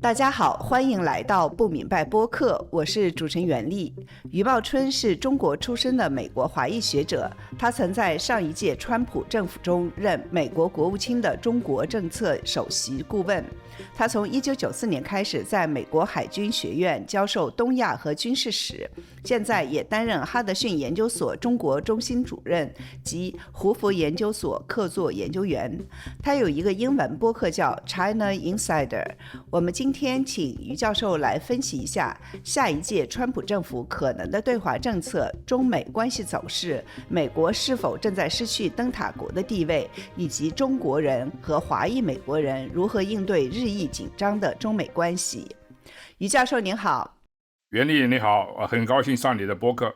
大家好，欢迎来到不明白播客，我是主持人袁丽。余茂春是中国出身的美国华裔学者，他曾在上一届川普政府中任美国国务卿的中国政策首席顾问。他从1994年开始在美国海军学院教授东亚和军事史，现在也担任哈德逊研究所中国中心主任及胡佛研究所客座研究员。他有一个英文播客叫 China Insider。我们今天请余教授来分析一下下一届川普政府可能的对华政策、中美关系走势、美国是否正在失去灯塔国的地位，以及中国人和华裔美国人如何应对日益紧张的中美关系。余教授您好。袁丽你好，很高兴上你的播客。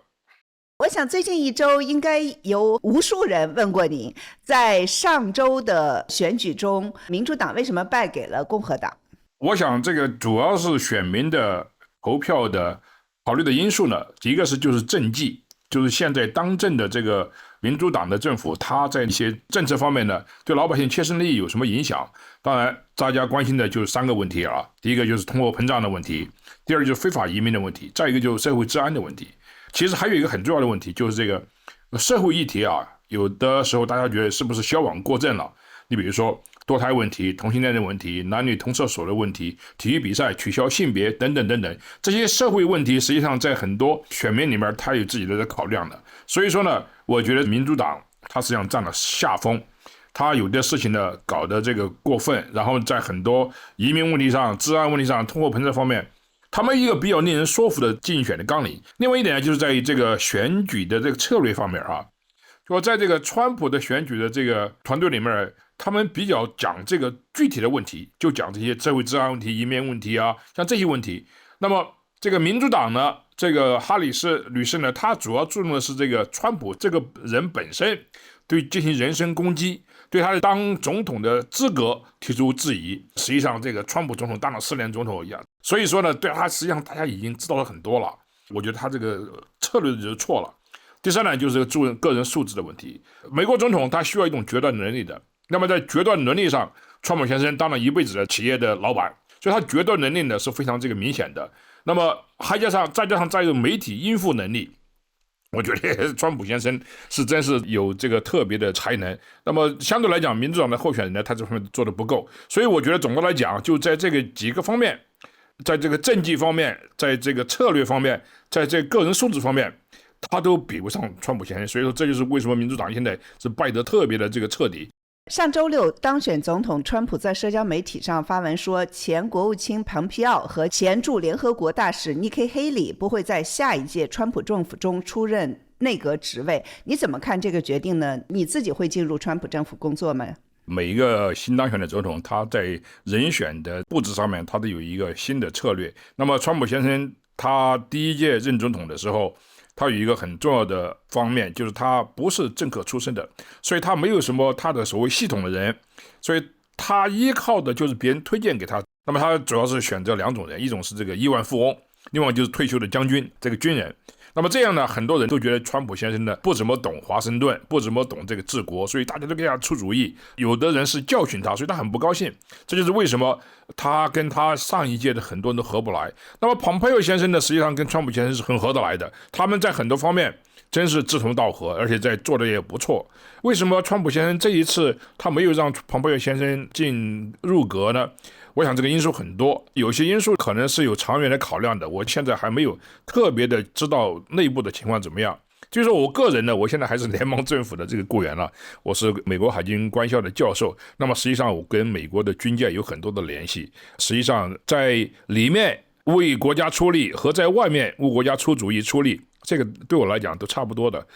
我想最近一周应该有无数人问过您，在上周的选举中，民主党为什么败给了共和党？我想这个主要是选民的投票的考虑的因素呢，一个就是政绩，就是现在当政的这个民主党的政府，它在一些政策方面呢，对老百姓切身利益有什么影响？当然大家关心的就是3个问题啊，第一个就是通货膨胀的问题，第二就是非法移民的问题，再一个就是社会治安的问题。其实还有一个很重要的问题，就是这个社会议题啊，有的时候大家觉得是不是矫枉过正了？你比如说堕胎问题、同性恋的问题、男女同厕所的问题、体育比赛取消性别等等等等，这些社会问题实际上在很多选民里面他有自己的考量的。所以说呢，我觉得民主党他实际上占了下风，他有的事情呢搞得这个过分，然后在很多移民问题上、治安问题上、通货膨胀方面，他们一个比较令人说服的竞选的纲领。另外一点呢，就是在于这个选举的这个策略方面啊，就在这个川普的选举的这个团队里面，他们比较讲这个具体的问题，就讲这些社会治安问题、移民问题啊，像这些问题。那么这个民主党呢，这个哈里斯女士呢，她主要注重的是这个川普这个人本身，对进行人身攻击，对他当总统的资格提出质疑。实际上这个川普总统当了4年总统一样，所以说呢，对他实际上大家已经知道了很多了。我觉得他这个策略就错了。第三呢，就是注重个人素质的问题。美国总统他需要一种决断能力的，那么在决断能力上，川普先生当了一辈子的企业的老板，所以他决断能力呢是非常这个明显的。那么再加上有媒体应付能力，我觉得川普先生真是有这个特别的才能。那么相对来讲，民主党的候选人呢，他这方面做得不够。所以我觉得总的来讲，就在这个几个方面，在这个政绩方面，在这个策略方面，在这个个人素质方面，他都比不上川普先生。所以说这就是为什么民主党现在是败得特别的这个彻底。上周六当选总统川普在社交媒体上发文说，前国务卿蓬皮奥和前驻联合国大使尼克·黑里不会在下一届川普政府中出任内阁职位。你怎么看这个决定呢？你自己会进入川普政府工作吗？每一个新当选的总统，他在人选的布置上面，他都有一个新的策略。那么川普先生他第一届任总统的时候，他有一个很重要的方面，就是他不是政客出身的，所以他没有什么他的所谓系统的人，所以他依靠的就是别人推荐给他。那么他主要是选择2种人，一种是这个亿万富翁，另外就是退休的将军，这个军人。那么这样呢，很多人都觉得川普先生呢不怎么懂华盛顿，不怎么懂这个治国，所以大家都给他出主意。有的人是教训他，所以他很不高兴。这就是为什么他跟他上一届的很多人都合不来。那么蓬佩奥先生呢，实际上跟川普先生是很合得来的，他们在很多方面真是志同道合，而且在做的也不错。为什么川普先生这一次他没有让蓬佩奥先生进入阁呢？我想这个因素很多，有些因素可能是有长远的考量的，我现在还没有特别的知道内部的情况怎么样。就是说我个人呢，我现在还是联邦政府的这个雇员了，我是美国海军官校的教授。那么实际上我跟美国的军界有很多的联系，实际上在里面为国家出力和在外面为国家出主意出力，这个对我来讲都差不多的。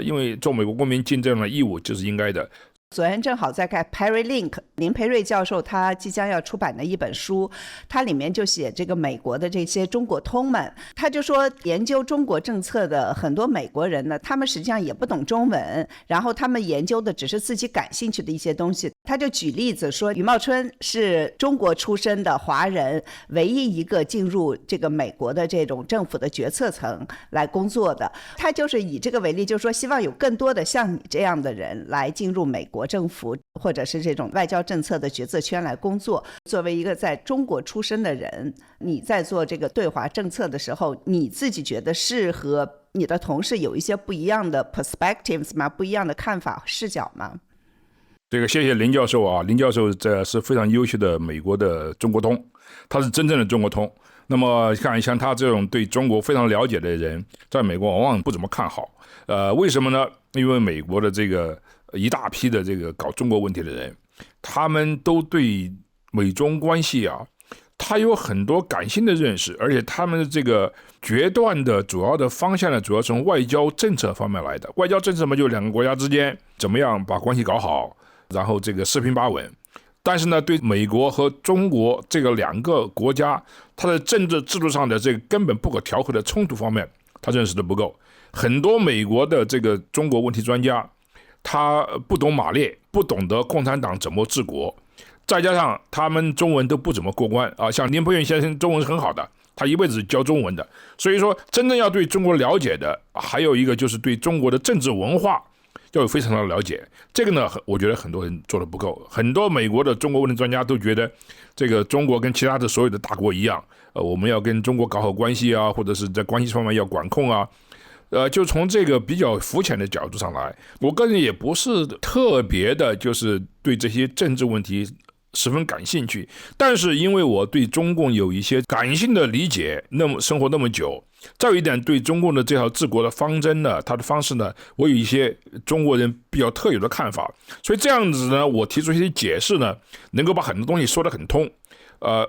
因为做美国公民尽这样的义务就是应该的。昨天正好在看 Perry Link 林培瑞教授他即将要出版的一本书，他里面就写这个美国的这些中国通们，他就说研究中国政策的很多美国人呢，他们实际上也不懂中文，然后他们研究的只是自己感兴趣的一些东西。他就举例子说，余茂春是中国出身的华人，唯一一个进入这个美国的这种政府的决策层来工作的。他就是以这个为例，就是说希望有更多的像你这样的人来进入美国国政府或者是这种外交政策的决策圈来工作。作为一个在中国出生的人，你在做这个对华政策的时候，你自己觉得是和你的同事有一些不一样的 perspectives 吗？不一样的看法视角吗？这个谢谢林教授啊，林教授这是非常优秀的美国的中国通，他是真正的中国通。那么看像他这种对中国非常了解的人，在美国往往不怎么看好。为什么呢？因为美国的这个一大批的这个搞中国问题的人，他们都对美中关系啊，他有很多感性的认识，而且他们的这个决断的主要的方向呢，主要从外交政策方面来的。外交政策嘛，就两个国家之间怎么样把关系搞好，然后这个四平八稳。但是呢，对美国和中国这个两个国家，它的政治制度上的这个根本不可调和的冲突方面，他认识的不够。很多美国的这个中国问题专家，他不懂马列，不懂得共产党怎么治国，再加上他们中文都不怎么过关啊。像林伯元先生中文是很好的，他一辈子教中文的。所以说，真正要对中国了解的，还有一个就是对中国的政治文化要有非常的了解。这个呢，我觉得很多人做的不够。很多美国的中国问题专家都觉得，这个中国跟其他的所有的大国一样，我们要跟中国搞好关系啊，或者是在关系方面要管控啊。就从这个比较肤浅的角度上来，我个人也不是特别的，就是对这些政治问题十分感兴趣。但是因为我对中共有一些感性的理解，那么生活那么久，再有一点对中共的这套治国的方针呢，它的方式呢，我有一些中国人比较特有的看法。所以这样子呢，我提出一些解释呢，能够把很多东西说得很通。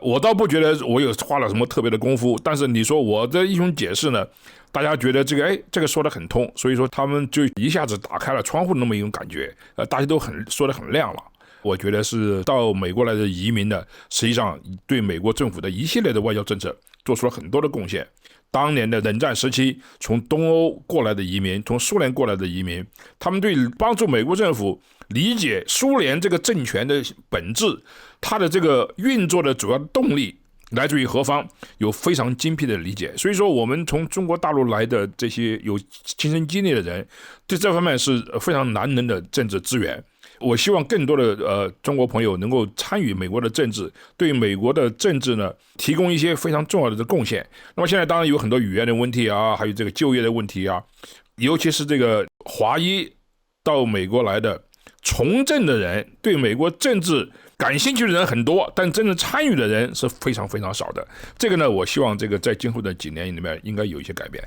我倒不觉得我有花了什么特别的功夫，但是你说我的一种解释呢，大家觉得这个说得很通，所以说他们就一下子打开了窗户那么一种感觉，大家都说得很亮了。我觉得是到美国来的移民呢，实际上对美国政府的一系列的外交政策做出了很多的贡献。当年的冷战时期，从东欧过来的移民，从苏联过来的移民，他们对帮助美国政府理解苏联这个政权的本质，它的这个运作的主要动力来自于何方，有非常精辟的理解。所以说我们从中国大陆来的这些有亲身经历的人，对这方面是非常难能的政治资源。我希望更多的中国朋友能够参与美国的政治，对美国的政治呢提供一些非常重要的贡献。那么现在当然有很多语言的问题啊，还有这个就业的问题啊，尤其是这个华裔到美国来的从政的人，对美国政治感兴趣的人很多，但真正参与的人是非常非常少的。这个呢，我希望这个在今后的几年里面应该有一些改变。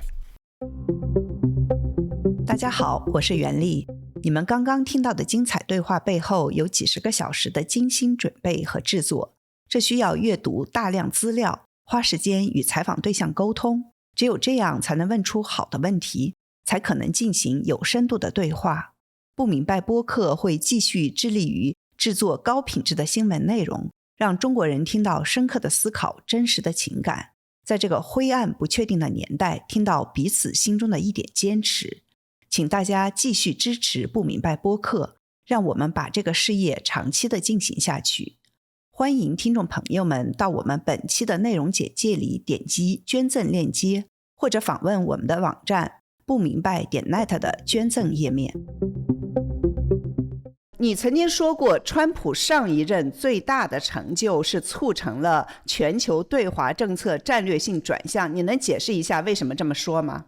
大家好，我是袁丽。你们刚刚听到的精彩对话背后有几十个小时的精心准备和制作，这需要阅读大量资料，花时间与采访对象沟通，只有这样才能问出好的问题，才可能进行有深度的对话。不明白播客会继续致力于制作高品质的新闻内容，让中国人听到深刻的思考、真实的情感，在这个灰暗不确定的年代，听到彼此心中的一点坚持。请大家继续支持不明白播客，让我们把这个事业长期的进行下去。欢迎听众朋友们到我们本期的内容简介里点击捐赠链接，或者访问我们的网站不明白.net 的捐赠页面。你曾经说过，川普上一任最大的成就是促成了全球对华政策战略性转向，你能解释一下为什么这么说吗？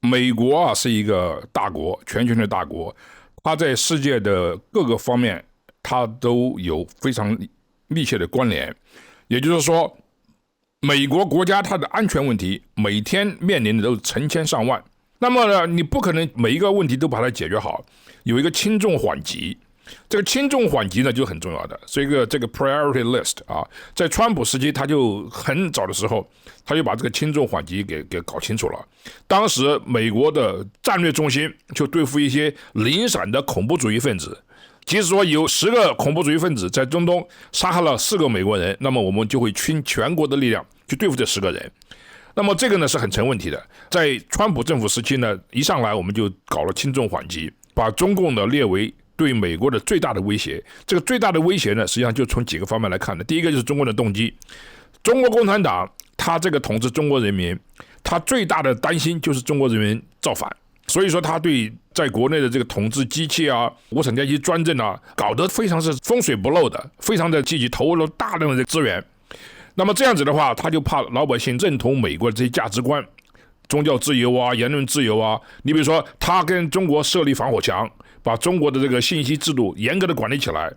美国啊是一个大国，全球的大国，它在世界的各个方面，它都有非常密切的关联。也就是说，美国国家它的安全问题每天面临的都是成千上万。那么呢，你不可能每一个问题都把它解决好，有一个轻重缓急。这个轻重缓急呢就很重要的，所以这个 priority list 啊，在川普时期他就很早的时候他就把这个轻重缓急给搞清楚了。当时美国的战略重心就对付一些零散的恐怖主义分子，即使说有10个恐怖主义分子在中东杀害了4个美国人，那么我们就会倾全国的力量去对付这10个人。那么这个呢是很成问题的。在川普政府时期呢，一上来我们就搞了轻重缓急，把中共呢列为对美国的最大的威胁。这个最大的威胁呢，实际上就从几个方面来看的。第一个就是中国的动机，中国共产党他这个统治中国人民，他最大的担心就是中国人民造反。所以说他对在国内的这个统治机器啊、无产阶级专政啊，搞得非常是风水不漏的，非常的积极，投入了大量的资源。那么这样子的话，他就怕老百姓认同美国的这些价值观，宗教自由啊、言论自由啊。你比如说，他跟中国设立防火墙，把中国的这个信息制度严格的管理起来。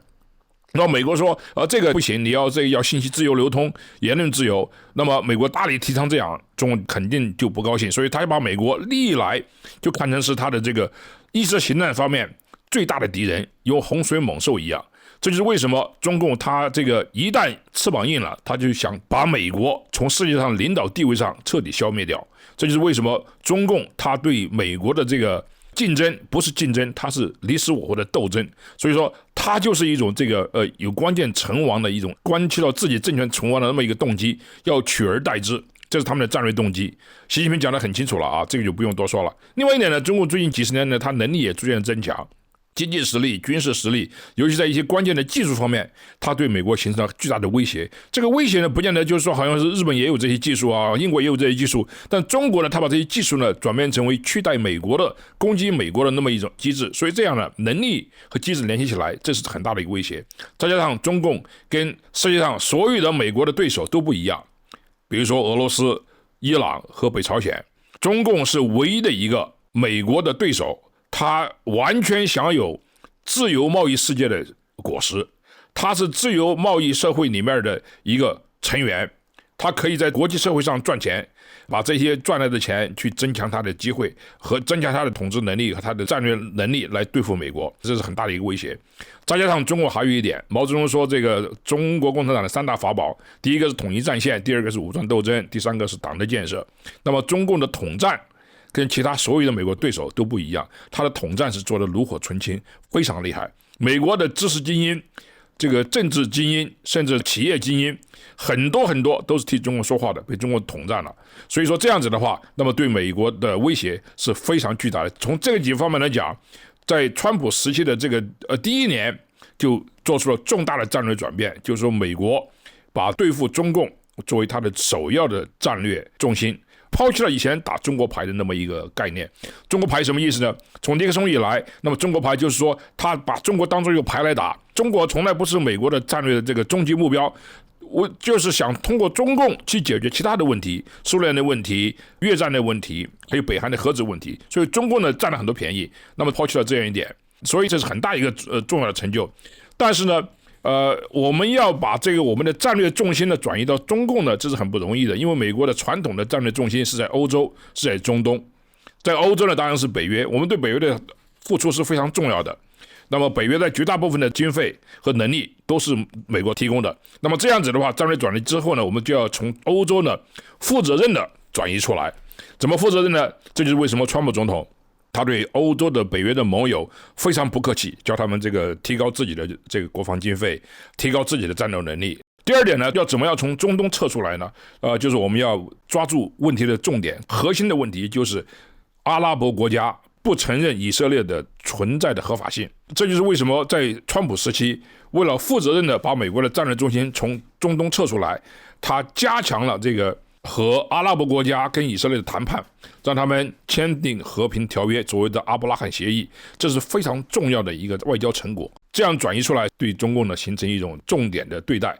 那美国说，这个不行，你要信息自由流通、言论自由。那么美国大力提倡这样，中国肯定就不高兴，所以他把美国历来就看成是他的这个意识形态方面最大的敌人，有洪水猛兽一样。这就是为什么中共他这个一旦翅膀硬了，他就想把美国从世界上领导地位上彻底消灭掉。这就是为什么中共他对美国的这个竞争不是竞争，它是你死我活的斗争。所以说，它就是一种这个有关键成亡的一种关系到自己政权存亡的那么一个动机，要取而代之，这是他们的战略动机。习近平讲得很清楚了啊，这个就不用多说了。另外一点呢，中国最近几十年呢，它能力也逐渐增强。经济实力、军事实力，尤其在一些关键的技术方面，它对美国形成了巨大的威胁。这个威胁呢，不见得就是说好像是日本也有这些技术啊，英国也有这些技术，但中国呢，它把这些技术呢转变成为取代美国的、攻击美国的那么一种机制。所以这样呢，能力和机制联系起来，这是很大的一个威胁。再加上中共跟世界上所有的美国的对手都不一样，比如说俄罗斯、伊朗和北朝鲜，中共是唯一的一个美国的对手。他完全享有自由贸易世界的果实，他是自由贸易社会里面的一个成员，他可以在国际社会上赚钱，把这些赚来的钱去增强他的机会和增强他的统治能力和他的战略能力来对付美国，这是很大的一个威胁。再加上中国还有一点，毛泽东说这个中国共产党的三大法宝，第一个是统一战线，第二个是武装斗争，第三个是党的建设。那么中共的统战跟其他所有的美国对手都不一样，他的统战是做的炉火纯青，非常厉害。美国的知识精英、这个政治精英，甚至企业精英，很多都是替中国说话的，被中国统战了。所以说这样子的话，那么对美国的威胁是非常巨大的。从这个几方面来讲，在川普时期的这个第一年就做出了重大的战略转变，就是说美国把对付中共作为他的首要的战略重心。抛弃了以前打中国牌的那么一个概念。中国牌什么意思呢？从尼克松以来，那么中国牌就是说他把中国当作一个牌来打，中国从来不是美国的战略的这个终极目标，我就是想通过中共去解决其他的问题，苏联的问题、越战的问题，还有北韩的核子问题。所以中共呢占了很多便宜，那么抛弃了这样一点，所以这是很大一个重要的成就。但是呢我们要把这个我们的战略重心呢转移到中共呢，这是很不容易的，因为美国的传统的战略重心是在欧洲，是在中东。在欧洲呢，当然是北约，我们对北约的付出是非常重要的。那么北约在绝大部分的经费和能力都是美国提供的。那么这样子的话，战略转移之后呢，我们就要从欧洲呢负责任的转移出来。怎么负责任呢？这就是为什么川普总统他对欧洲的北约的盟友非常不客气，叫他们这个提高自己的这个国防经费，提高自己的战斗能力。第二点呢，要怎么样从中东撤出来呢？就是我们要抓住问题的重点，核心的问题就是阿拉伯国家不承认以色列的存在的合法性。这就是为什么在川普时期，为了负责任的把美国的战略中心从中东撤出来，他加强了这个和阿拉伯国家跟以色列的谈判，让他们签订和平条约，所谓的阿布拉罕协议，这是非常重要的一个外交成果。这样转移出来，对中共呢形成一种重点的对待。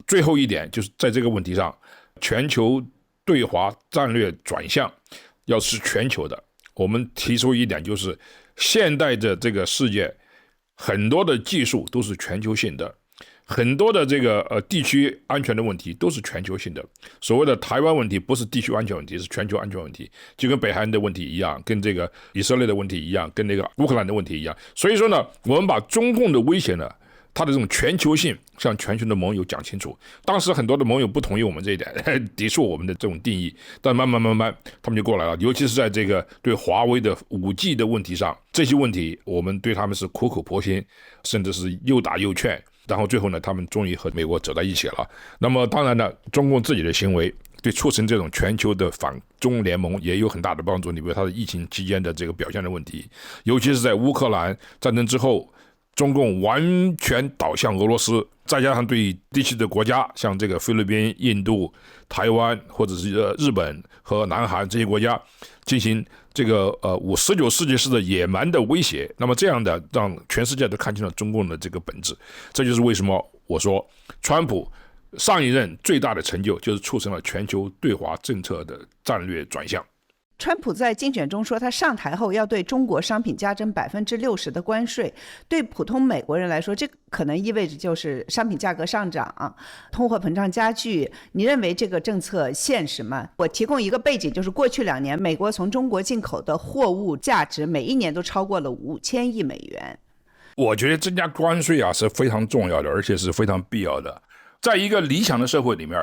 最后一点就是在这个问题上，全球对华战略转向要是全球的。我们提出一点，就是现代的这个世界，很多的技术都是全球性的。很多的这个地区安全的问题都是全球性的，所谓的台湾问题不是地区安全问题，是全球安全问题，就跟北韩的问题一样，跟这个以色列的问题一样，跟那个乌克兰的问题一样。所以说呢，我们把中共的威胁呢，它的这种全球性向全球的盟友讲清楚。当时很多的盟友不同意我们这一点，抵触我们的这种定义，但慢慢他们就过来了。尤其是在这个对华为的 5G 的问题上，这些问题我们对他们是苦口婆心，甚至是又打又劝。然后最后呢，他们终于和美国走在一起了。那么当然呢，中共自己的行为对促成这种全球的反中联盟也有很大的帮助。你比如他的疫情期间的这个表现的问题，尤其是在乌克兰战争之后，中共完全倒向俄罗斯，再加上对地区的国家，像这个菲律宾、印度、台湾或者是日本和南韩这些国家进行这个19世纪式的野蛮的威胁，那么这样的让全世界都看清了中共的这个本质。这就是为什么我说川普上一任最大的成就就是促成了全球对华政策的战略转向。川普在竞选中说，他上台后要对中国商品加征60%的关税。对普通美国人来说，这可能意味着就是商品价格上涨，通货膨胀加剧。你认为这个政策现实吗？我提供一个背景，就是过去2年，美国从中国进口的货物价值每一年都超过了5000亿美元。我觉得增加关税是非常重要的，而且是非常必要的。在一个理想的社会里面，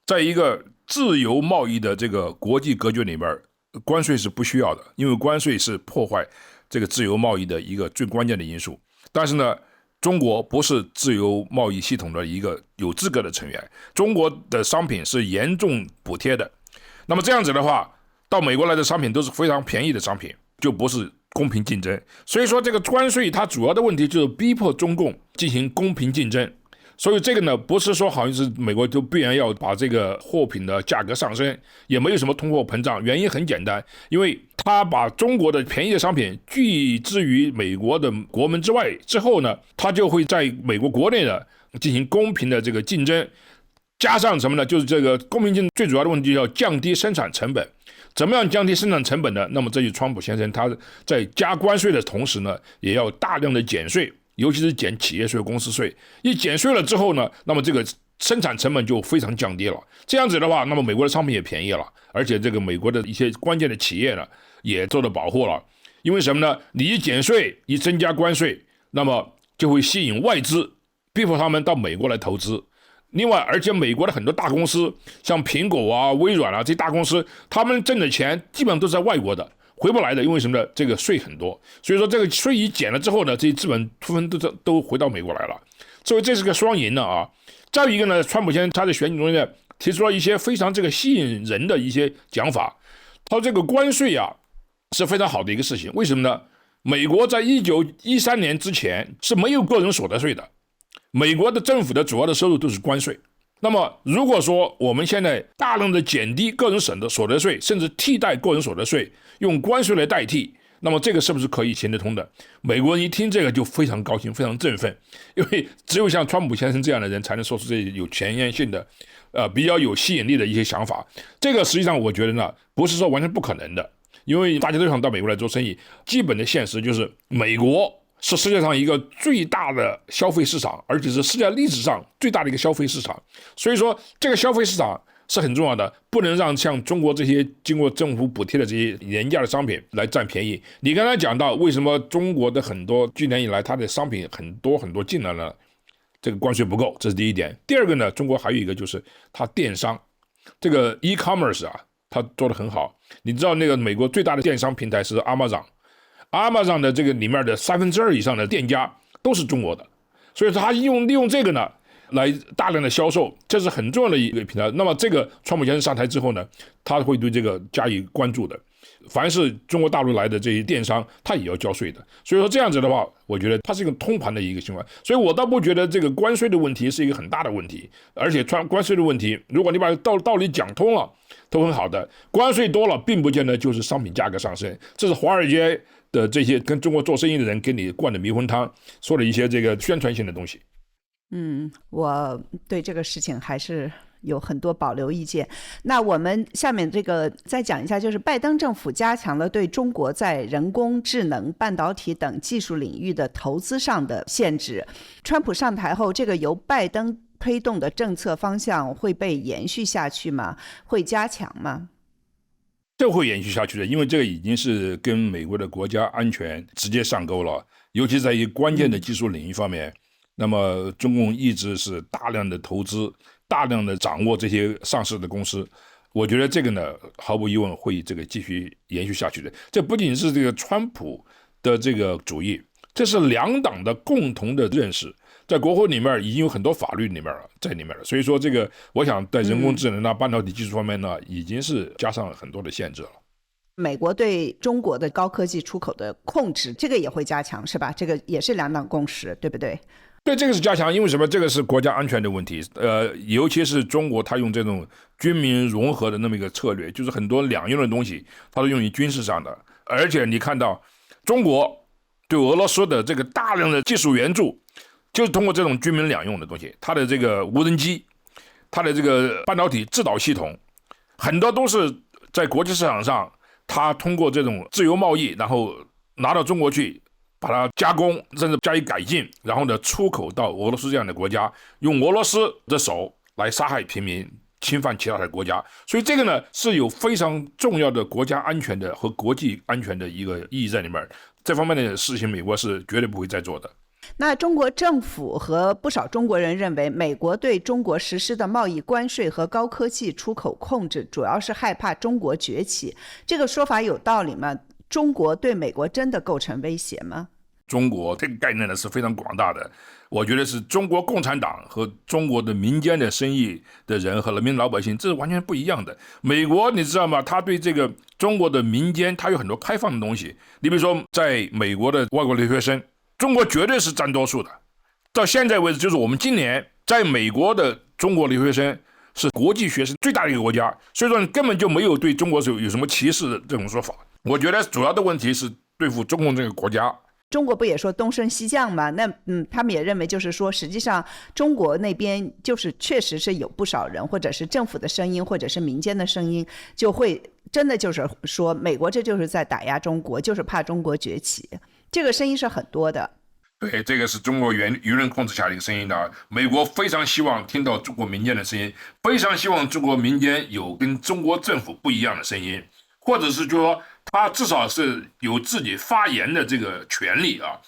在一个自由贸易的这个国际格局里面，关税是不需要的，因为关税是破坏这个自由贸易的一个最关键的因素。但是呢，中国不是自由贸易系统的一个有资格的成员，中国的商品是严重补贴的。那么这样子的话，到美国来的商品都是非常便宜的商品，就不是公平竞争。所以说这个关税它主要的问题就是逼迫中共进行公平竞争。所以这个呢，不是说好像是美国就必然要把这个货品的价格上升，也没有什么通货膨胀。原因很简单，因为他把中国的便宜的商品拒之于美国的国门之外之后呢，他就会在美国国内呢进行公平的这个竞争。加上什么呢？就是这个公平竞争最主要的问题要降低生产成本。怎么样降低生产成本呢？那么这就是川普先生他在加关税的同时呢，也要大量的减税。尤其是减企业税、公司税，一减税了之后呢，那么这个生产成本就非常降低了。这样子的话，那么美国的商品也便宜了，而且这个美国的一些关键的企业呢，也受到保护了。因为什么呢？你一减税，一增加关税，那么就会吸引外资，逼迫他们到美国来投资。另外，而且美国的很多大公司，像苹果啊、微软啊这些大公司，他们挣的钱基本上都是在外国的。回不来的，因为什么呢？这个税很多，所以说这个税一减了之后呢，这些资本突然都回到美国来了，所以这是个双赢的啊。再有一个呢，川普先生他在选举中呢提出了一些非常这个吸引人的一些讲法，他说这个关税是非常好的一个事情，为什么呢？美国在1913年之前是没有个人所得税的，美国的政府的主要的收入都是关税。那么如果说我们现在大量的减低个人所得税，甚至替代个人所得税，用关税来代替，那么这个是不是可以行得通的？美国人一听这个就非常高兴，非常振奋，因为只有像川普先生这样的人才能说出这有前沿性的比较有吸引力的一些想法。这个实际上我觉得呢，不是说完全不可能的，因为大家都想到美国来做生意，基本的现实就是美国是世界上一个最大的消费市场，而且是世界历史上最大的一个消费市场。所以说这个消费市场是很重要的，不能让像中国这些经过政府补贴的这些廉价的商品来占便宜。你刚才讲到为什么中国的很多今年以来它的商品很多进来了，这个关税不够，这是第一点。第二个呢，中国还有一个就是它电商这个 e-commerce 它做得很好。你知道那个美国最大的电商平台是 Amazon 的这个里面的2/3以上的店家都是中国的，所以他利用这个呢来大量的销售，这是很重要的一个平台。那么这个川普先生上台之后呢，他会对这个加以关注的。凡是中国大陆来的这些电商，他也要交税的。所以说这样子的话，我觉得它是一个通盘的一个情况。所以我倒不觉得这个关税的问题是一个很大的问题，而且关税的问题，如果你把道理讲通了，都很好的。关税多了，并不见得就是商品价格上升，这是华尔街的这些跟中国做生意的人给你灌的迷魂汤，说了一些这个宣传性的东西。我对这个事情还是有很多保留意见。那我们下面这个再讲一下，就是拜登政府加强了对中国在人工智能、半导体等技术领域的投资上的限制。川普上台后，这个由拜登推动的政策方向会被延续下去吗？会加强吗？这会延续下去的，因为这个已经是跟美国的国家安全直接上钩了，尤其在一个关键的技术领域方面。那么中共一直是大量的投资，大量的掌握这些上市的公司，我觉得这个呢，毫无疑问会这个继续延续下去的。这不仅是这个川普的这个主义，这是两党的共同的认识，在国会里面已经有很多法律里面在里面了。所以说这个，我想在人工智能半导体技术方面呢，已经是加上很多的限制了。美国对中国的高科技出口的控制，这个也会加强，是吧？这个也是两党共识，对不对？对，这个是加强，因为什么？这个是国家安全的问题。尤其是中国，它用这种军民融合的那么一个策略，就是很多两用的东西，它都用于军事上的。而且你看到中国对俄罗斯的这个大量的技术援助，就是通过这种军民两用的东西，它的这个无人机，它的这个半导体制导系统，很多都是在国际市场上。他通过这种自由贸易，然后拿到中国去，把它加工，甚至加以改进，然后呢出口到俄罗斯这样的国家，用俄罗斯的手来杀害平民，侵犯其他的国家。所以这个呢是有非常重要的国家安全的和国际安全的一个意义在里面。这方面的事情，美国是绝对不会再做的。那中国政府和不少中国人认为，美国对中国实施的贸易关税和高科技出口控制，主要是害怕中国崛起。这个说法有道理吗？中国对美国真的构成威胁吗？中国这个概念呢是非常广大的，我觉得是中国共产党和中国的民间的生意的人和人民老百姓，这是完全不一样的。美国你知道吗？他对这个中国的民间，他有很多开放的东西。你比如说，在美国的外国留学生，中国绝对是占多数的。到现在为止，就是我们今年在美国的中国留学生是国际学生最大的一个国家，所以说根本就没有对中国有什么歧视的这种说法。我觉得主要的问题是对付中共这个国家。中国不也说东升西降吗？那他们也认为就是说，实际上中国那边就是确实是有不少人，或者是政府的声音，或者是民间的声音，就会真的就是说，美国这就是在打压中国，就是怕中国崛起。这个声音是很多的。对，这个是中国舆论控制下的一个声音的。美国非常希望听到中国民间的声音，非常希望中国民间有跟中国政府不一样的声音，或者是说他至少是有自己发言的这个权利啊。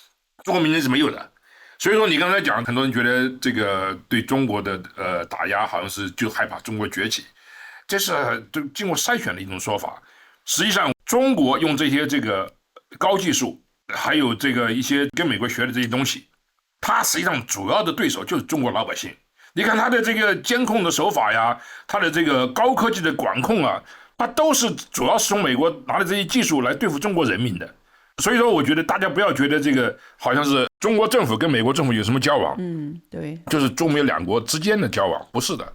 中国民间是没有的。所以说你刚才讲，很多人觉得这个对中国的打压好像是就害怕中国崛起，这是经过筛选的一种说法。实际上中国用这些这个高技术，还有这个一些跟美国学的这些东西，它实际上主要的对手就是中国老百姓。你看它的这个监控的手法呀，它的这个高科技的管控啊，它都是主要是从美国拿的这些技术来对付中国人民的。所以说我觉得大家不要觉得这个好像是中国政府跟美国政府有什么交往，对，就是中美两国之间的交往，不是的。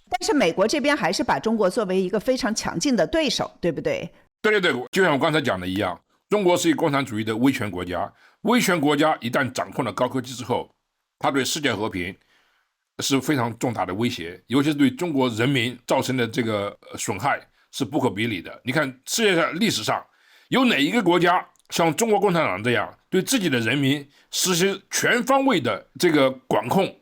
但是美国这边还是把中国作为一个非常强劲的对手，对不对？对，就像我刚才讲的一样，中国是一个共产主义的威权国家，威权国家一旦掌控了高科技之后，它对世界和平是非常重大的威胁，尤其是对中国人民造成的这个损害是不可比拟的。你看世界上历史上有哪一个国家像中国共产党这样对自己的人民实施全方位的这个管控？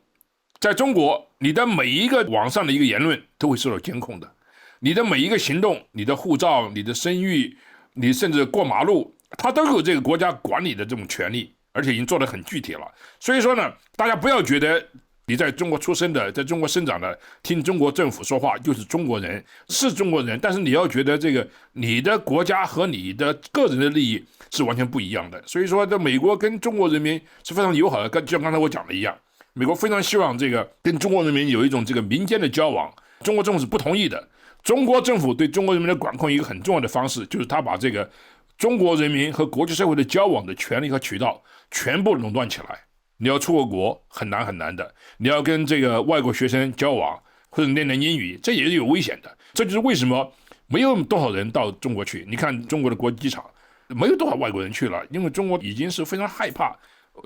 在中国，你的每一个网上的一个言论都会受到监控的，你的每一个行动，你的护照，你的声誉，你甚至过马路，它都有这个国家管理的这种权利，而且已经做得很具体了。所以说呢，大家不要觉得你在中国出生的，在中国生长的，听中国政府说话就是中国人，是中国人，但是你要觉得这个你的国家和你的个人的利益是完全不一样的。所以说，这美国跟中国人民是非常友好的，就像刚才我讲的一样，美国非常希望这个跟中国人民有一种这个民间的交往，中国政府是不同意的。中国政府对中国人民的管控一个很重要的方式，就是他把这个中国人民和国际社会的交往的权利和渠道全部垄断起来。你要出过国很难很难的，你要跟这个外国学生交往或者练英语，这也是有危险的。这就是为什么没有多少人到中国去。你看中国的国际机场没有多少外国人去了，因为中国已经是非常害怕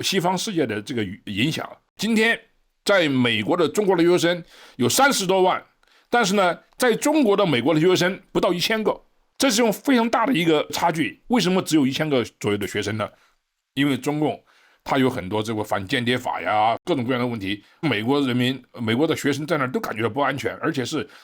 西方世界的这个影响。今天在美国的中国的留学生有30多万，但是呢，在中国的美国的留学生不到1000个，这是用非常大的一个差距。为什么只有1000个左右的学生呢？因为中共他有很多这个反间谍法呀，各种各样的问题，美国人民、美国的学生在那儿都感觉到不安全，而且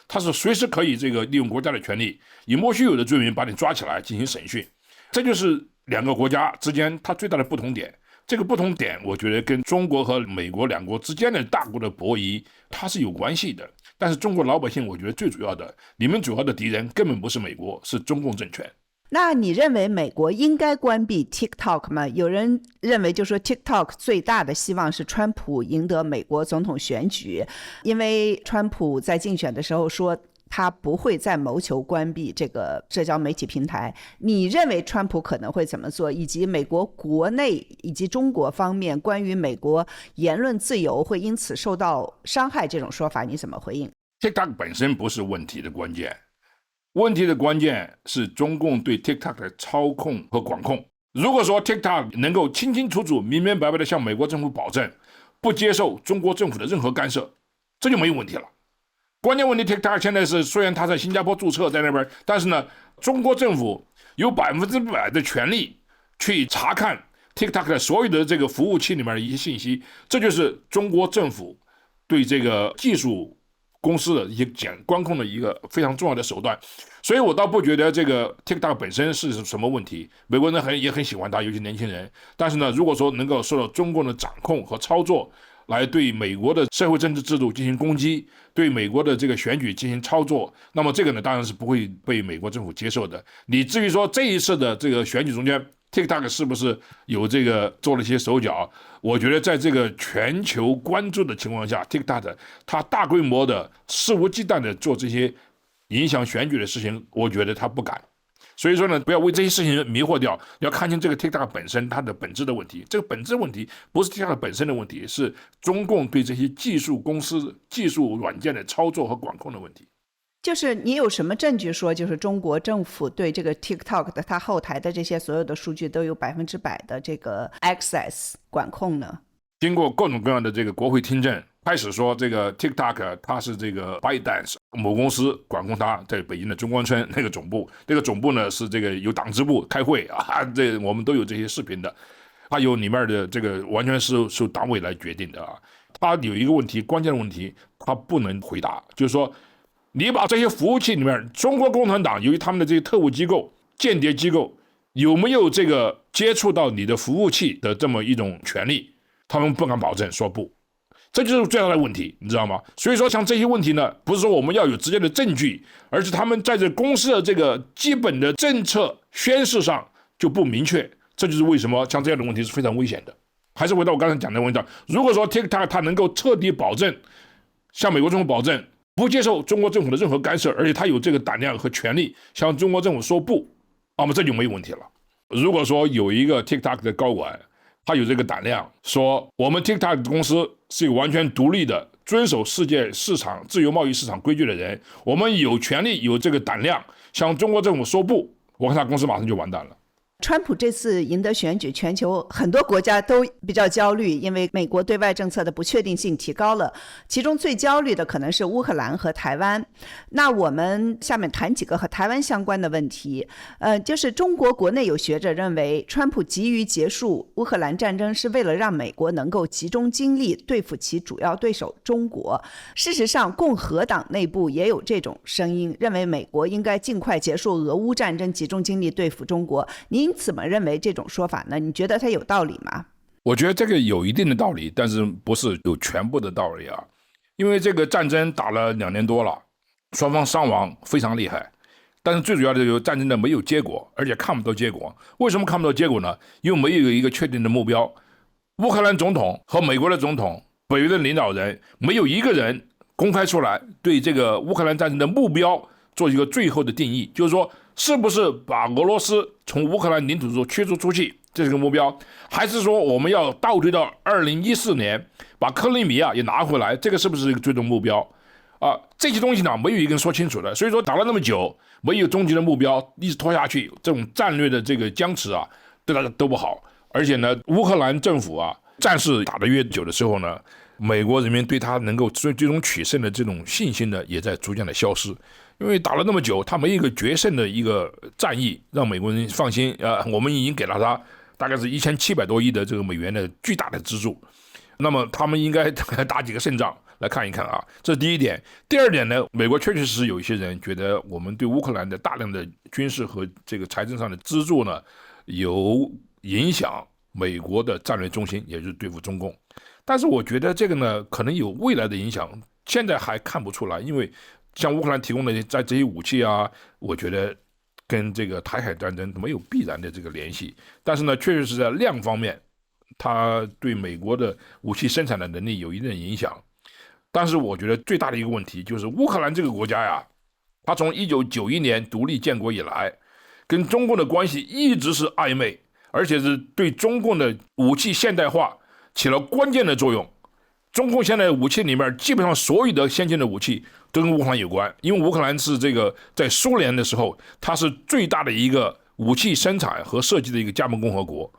他是随时可以这个利用国家的权力，以莫须有的罪名把你抓起来进行审讯。这就是两个国家之间它最大的不同点。这个不同点，我觉得跟中国和美国两国之间的大国的博弈，它是有关系的。但是中国老百姓，我觉得最主要的，你们主要的敌人根本不是美国，是中共政权。那你认为美国应该关闭 TikTok 吗？有人认为就是说 TikTok 最大的希望是川普赢得美国总统选举，因为川普在竞选的时候说他不会再谋求关闭这个社交媒体平台。你认为川普可能会怎么做，以及美国国内以及中国方面关于美国言论自由会因此受到伤害这种说法，你怎么回应？ TikTok 本身不是问题的关键，问题的关键是中共对 TikTok 的操控和管控。如果说 TikTok 能够清清楚楚、明明白白的向美国政府保证不接受中国政府的任何干涉，这就没有问题了。关键问题 TikTok 现在是虽然他在新加坡注册在那边，但是呢，中国政府有100%的权利去查看 TikTok 的所有的这个服务器里面的一些信息，这就是中国政府对这个技术公司的一些管控的一个非常重要的手段。所以我倒不觉得这个 TikTok 本身是什么问题，美国人也很喜欢它，尤其年轻人。但是呢，如果说能够受到中共的掌控和操作，来对美国的社会政治制度进行攻击，对美国的这个选举进行操作，那么这个呢当然是不会被美国政府接受的。你至于说这一次的这个选举中间 TikTok 是不是有这个做了一些手脚，我觉得在这个全球关注的情况下， TikTok 它大规模的肆无忌惮的做这些影响选举的事情，我觉得它不敢。所以说呢，不要为这些事情迷惑掉，要看清这个 TikTok 本身它的本质的问题。这个本质问题不是 TikTok 本身的问题，是中共对这些技术公司、技术软件的操作和管控的问题。就是你有什么证据说，就是中国政府对这个 TikTok 的它后台的这些所有的数据都有100%的这个 access 管控呢？经过各种各样的这个国会听证，开始说这个 TikTok 它是这个 ByteDance 某公司管控它在北京的中关村那个总部，这个总部呢是这个有党支部开会啊，这我们都有这些视频的，它有里面的这个完全是受党委来决定的啊。它有一个问题，关键的问题，它不能回答，就是说你把这些服务器里面，中国共产党由于他们的这些特务机构、间谍机构有没有这个接触到你的服务器的这么一种权利，他们不敢保证，说不。这就是最大的问题，你知道吗？所以说像这些问题呢，不是说我们要有直接的证据，而是他们在这公司的这个基本的政策宣示上就不明确，这就是为什么像这样的问题是非常危险的。还是回到我刚才讲的问题，如果说 TikTok 它能够彻底保证，向美国政府保证不接受中国政府的任何干涉，而且他有这个胆量和权利向中国政府说不，那么这就没有问题了。如果说有一个 TikTok 的高管，他有这个胆量说我们 TikTok 公司是一个完全独立的遵守世界市场自由贸易市场规矩的人，我们有权利有这个胆量向中国政府说不，我看他公司马上就完蛋了。川普这次赢得选举，全球很多国家都比较焦虑，因为美国对外政策的不确定性提高了，其中最焦虑的可能是乌克兰和台湾。那我们下面谈几个和台湾相关的问题。就是中国国内有学者认为，川普急于结束乌克兰战争是为了让美国能够集中精力对付其主要对手中国。事实上，共和党内部也有这种声音，认为美国应该尽快结束俄乌战争，集中精力对付中国。您怎么认为这种说法呢？你觉得它有道理吗？我觉得这个有一定的道理，但是不是有全部的道理啊。因为这个战争打了2年多了，双方伤亡非常厉害，但是最主要的就是战争的没有结果，而且看不到结果。为什么看不到结果呢？因为没有一个确定的目标。乌克兰总统和美国的总统、北约的领导人，没有一个人公开出来对这个乌克兰战争的目标做一个最后的定义，就是说是不是把俄罗斯从乌克兰领土中驱逐出去，这是个目标，还是说我们要倒退到2014年把克里米亚也拿回来，这个是不是一个最终目标啊？这些东西呢没有一个人说清楚的，所以说打了那么久没有终极的目标，一直拖下去，这种战略的这个僵持啊，对大家都不好。而且呢，乌克兰政府啊，战事打得越久的时候呢，美国人民对他能够最终取胜的这种信心呢，也在逐渐的消失。因为打了那么久，他没有一个决胜的一个战役，让美国人放心。我们已经给了他大概是1700多亿的这个美元的巨大的资助，那么他们应该打几个胜仗来看一看啊，这是第一点。第二点呢，美国确确实实有一些人觉得我们对乌克兰的大量的军事和这个财政上的资助呢，有影响美国的战略中心，也就是对付中共。但是我觉得这个呢，可能有未来的影响，现在还看不出来，因为像乌克兰提供的在这些武器啊，我觉得跟这个台海战争没有必然的这个联系。但是呢，确实是在量方面，它对美国的武器生产的能力有一定的影响。但是我觉得最大的一个问题就是乌克兰这个国家呀，他从1991年独立建国以来，跟中共的关系一直是暧昧，而且是对中共的武器现代化起了关键的作用。中共现在的武器里面，基本上所有的先进的武器都跟乌克兰有关，因为乌克兰是这个在苏联的时候，它是最大的一个武器生产和设计的一个加盟共和国，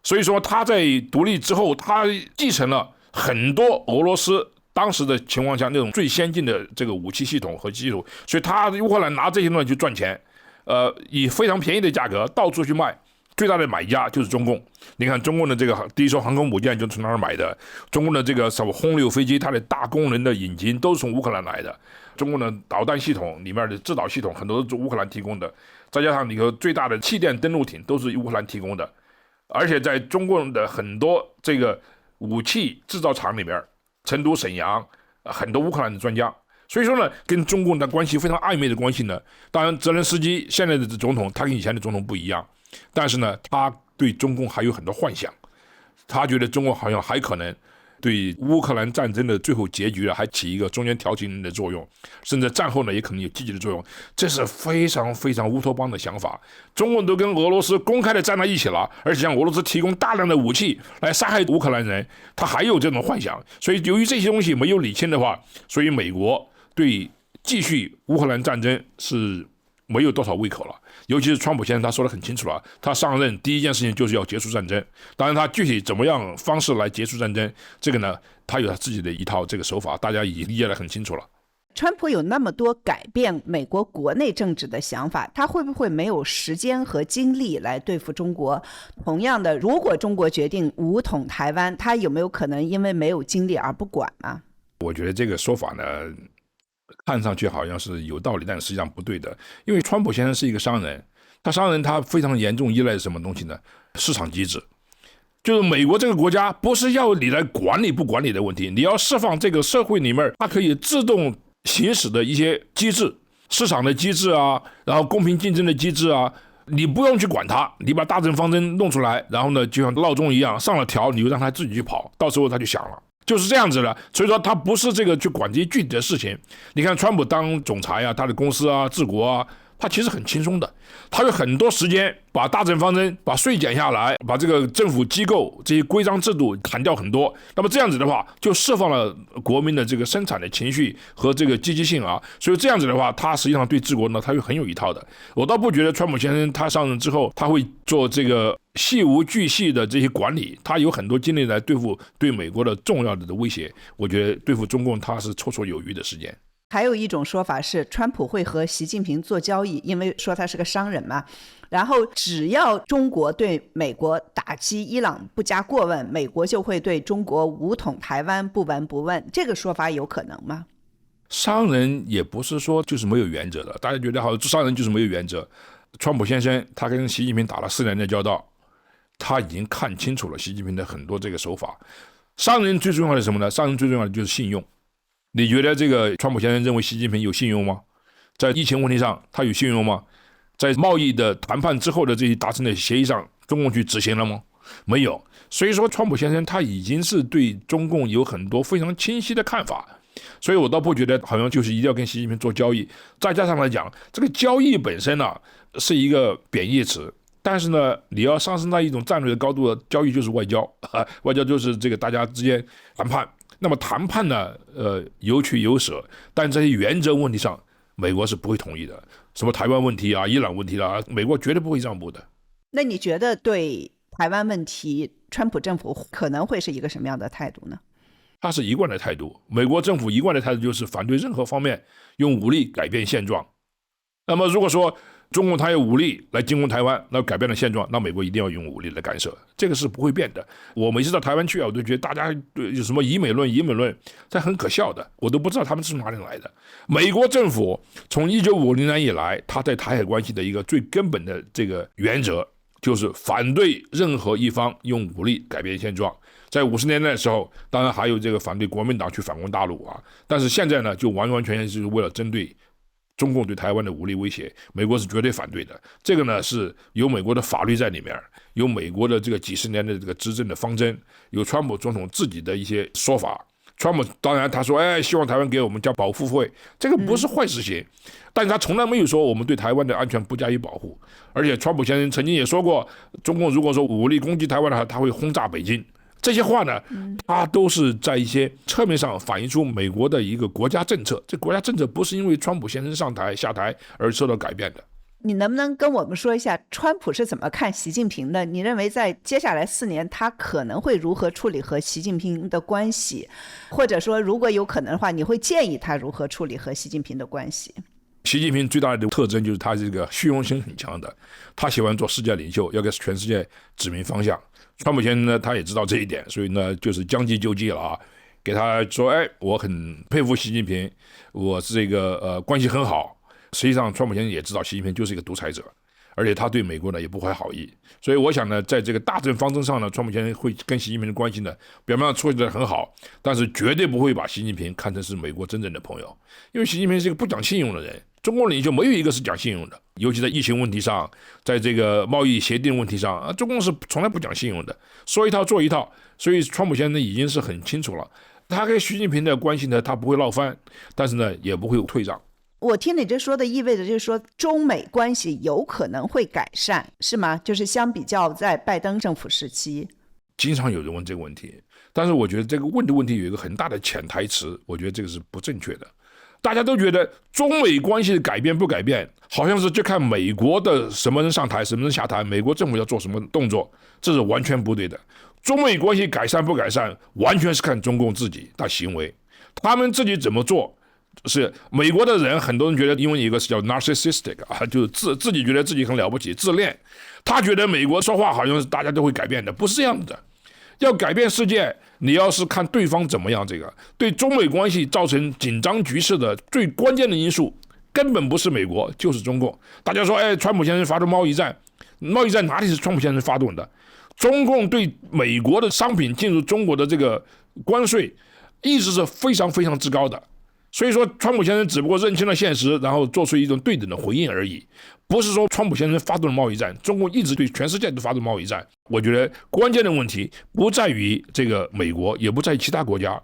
所以说他在独立之后，他继承了很多俄罗斯当时的情况下那种最先进的这个武器系统和技术，所以他乌克兰拿这些东西去赚钱，以非常便宜的价格到处去卖。最大的买家就是中共，你看中共的这个第一艘航空母舰就从那儿买的，中共的这个什么轰六飞机，它的大功能的引擎都是从乌克兰来的，中共的导弹系统里面的制导系统很多都是乌克兰提供的，再加上你个最大的气垫登陆艇都是乌克兰提供的，而且在中共的很多这个武器制造厂里面，成都、沈阳，很多乌克兰的专家。所以说呢，跟中共的关系非常暧昧的关系呢，当然泽连斯基现在的总统他跟以前的总统不一样，但是呢，他对中共还有很多幻想，他觉得中共好像还可能对乌克兰战争的最后结局还起一个中间调停人的作用，甚至战后呢也可能有积极的作用，这是非常非常乌托邦的想法。中共都跟俄罗斯公开的站在一起了，而且向俄罗斯提供大量的武器来杀害乌克兰人，他还有这种幻想。所以由于这些东西没有理清的话，所以美国对继续乌克兰战争是没有多少胃口了。尤其是川普先生他说得很清楚了，他上任第一件事情就是要结束战争，当然他具体怎么样方式来结束战争，这个呢他有他自己的一套这个手法，大家已经理解得很清楚了。川普有那么多改变美国国内政治的想法，他会不会没有时间和精力来对付中国？同样的，如果中国决定武统台湾，他有没有可能因为没有精力而不管呢？我觉得这个说法呢看上去好像是有道理，但实际上不对的。因为川普先生是一个商人，他非常严重依赖什么东西呢？市场机制。就是美国这个国家不是要你来管理不管理的问题，你要释放这个社会里面它可以自动行使的一些机制，市场的机制啊，然后公平竞争的机制啊，你不用去管它，你把大政方针弄出来，然后呢就像闹钟一样上了条，你就让它自己去跑，到时候它就响了。就是这样子的，所以说他不是这个去管这些具体的事情。你看川普当总裁啊，他的公司啊、治国啊，他其实很轻松的，他有很多时间把大政方针、把税减下来，把这个政府机构这些规章制度砍掉很多。那么这样子的话，就释放了国民的这个生产的情绪和这个积极性啊。所以这样子的话，他实际上对治国呢，他又很有一套的。我倒不觉得川普先生他上任之后，他会做这个细无巨细的这些管理，他有很多精力来对付对美国的重要的威胁。我觉得对付中共他是绰绰有余的时间。还有一种说法是，川普会和习近平做交易，因为说他是个商人嘛。然后只要中国对美国打击伊朗不加过问，美国就会对中国武统台湾不闻不问。这个说法有可能吗？商人也不是说就是没有原则的，大家觉得好像商人就是没有原则。川普先生他跟习近平打了4年的交道，他已经看清楚了习近平的很多这个手法。商人最重要的是什么呢？商人最重要的就是信用。你觉得这个川普先生认为习近平有信用吗？在疫情问题上他有信用吗？在贸易的谈判之后的这些达成的协议上，中共去执行了吗？没有。所以说川普先生他已经是对中共有很多非常清晰的看法，所以我倒不觉得好像就是一定要跟习近平做交易。再加上来讲，这个交易本身呢是一个贬义词，但是呢你要上升到一种战略的高度，交易就是外交，外交就是这个大家之间谈判。那么谈判呢有取有舍，但这些原则问题上美国是不会同意的，什么台湾问题啊、伊朗问题啊，美国绝对不会让步的。那你觉得对台湾问题川普政府可能会是一个什么样的态度呢？他是一贯的态度，美国政府一贯的态度就是反对任何方面用武力改变现状。那么如果说中共他有武力来进攻台湾，那改变了现状，那美国一定要用武力来干涉，这个是不会变的。我每次到台湾去啊，我都觉得大家有什么以美论，这很可笑的，我都不知道他们是从哪里来的。美国政府从1950年以来，他在台海关系的一个最根本的这个原则，就是反对任何一方用武力改变现状。在50年代的时候，当然还有这个反对国民党去反攻大陆啊，但是现在呢，就完完全全是为了针对中共对台湾的武力威胁，美国是绝对反对的。这个呢是有美国的法律在里面，有美国的这个几十年的这个执政的方针，有川普总统自己的一些说法，川普当然他说，希望台湾给我们交保护费，这个不是坏事情，但是他从来没有说我们对台湾的安全不加以保护。而且川普先生曾经也说过，中共如果说武力攻击台湾的话，他会轰炸北京。这些话呢，他都是在一些侧面上反映出美国的一个国家政策。这国家政策不是因为川普先生下台而受到改变的。你能不能跟我们说一下，川普是怎么看习近平的？你认为在接下来4年，他可能会如何处理和习近平的关系？或者说，如果有可能的话，你会建议他如何处理和习近平的关系？习近平最大的特征就是他这个虚荣心很强的，他喜欢做世界领袖，要给全世界指明方向。川普先生呢，他也知道这一点，所以呢，就是将计就计了啊，给他说，我很佩服习近平，我是这个关系很好。实际上，川普先生也知道习近平就是一个独裁者，而且他对美国呢也不怀好意，所以我想呢，在这个大政方针上呢，川普先生会跟习近平的关系呢，表面上处理得很好，但是绝对不会把习近平看成是美国真正的朋友，因为习近平是一个不讲信用的人，中国领袖没有一个是讲信用的，尤其在疫情问题上，在这个贸易协定问题上，中共是从来不讲信用的，说一套做一套，所以川普先生已经是很清楚了，他跟习近平的关系呢，他不会闹翻，但是呢，也不会退让。我听你这说的意味着就是说中美关系有可能会改善，是吗？就是相比较在拜登政府时期。经常有人问这个问题，但是我觉得这个问的问题有一个很大的潜台词，我觉得这个是不正确的。大家都觉得中美关系的改变不改变，好像是就看美国的什么人上台什么人下台，美国政府要做什么动作，这是完全不对的。中美关系改善不改善，完全是看中共自己的行为，他们自己怎么做。是美国的人，很多人觉得，因为有一个是叫 narcissistic 就是自己觉得自己很了不起，自恋。他觉得美国说话好像是大家都会改变的，不是这样的。要改变世界，你要是看对方怎么样，这个对中美关系造成紧张局势的最关键的因素，根本不是美国，就是中共。大家说，川普先生发动贸易战，贸易战哪里是川普先生发动的？中共对美国的商品进入中国的这个关税，一直是非常非常之高的。所以说，川普先生只不过认清了现实，然后做出一种对等的回应而已，不是说川普先生发动了贸易战，中共一直对全世界都发动贸易战。我觉得关键的问题不在于这个美国，也不在于其他国家，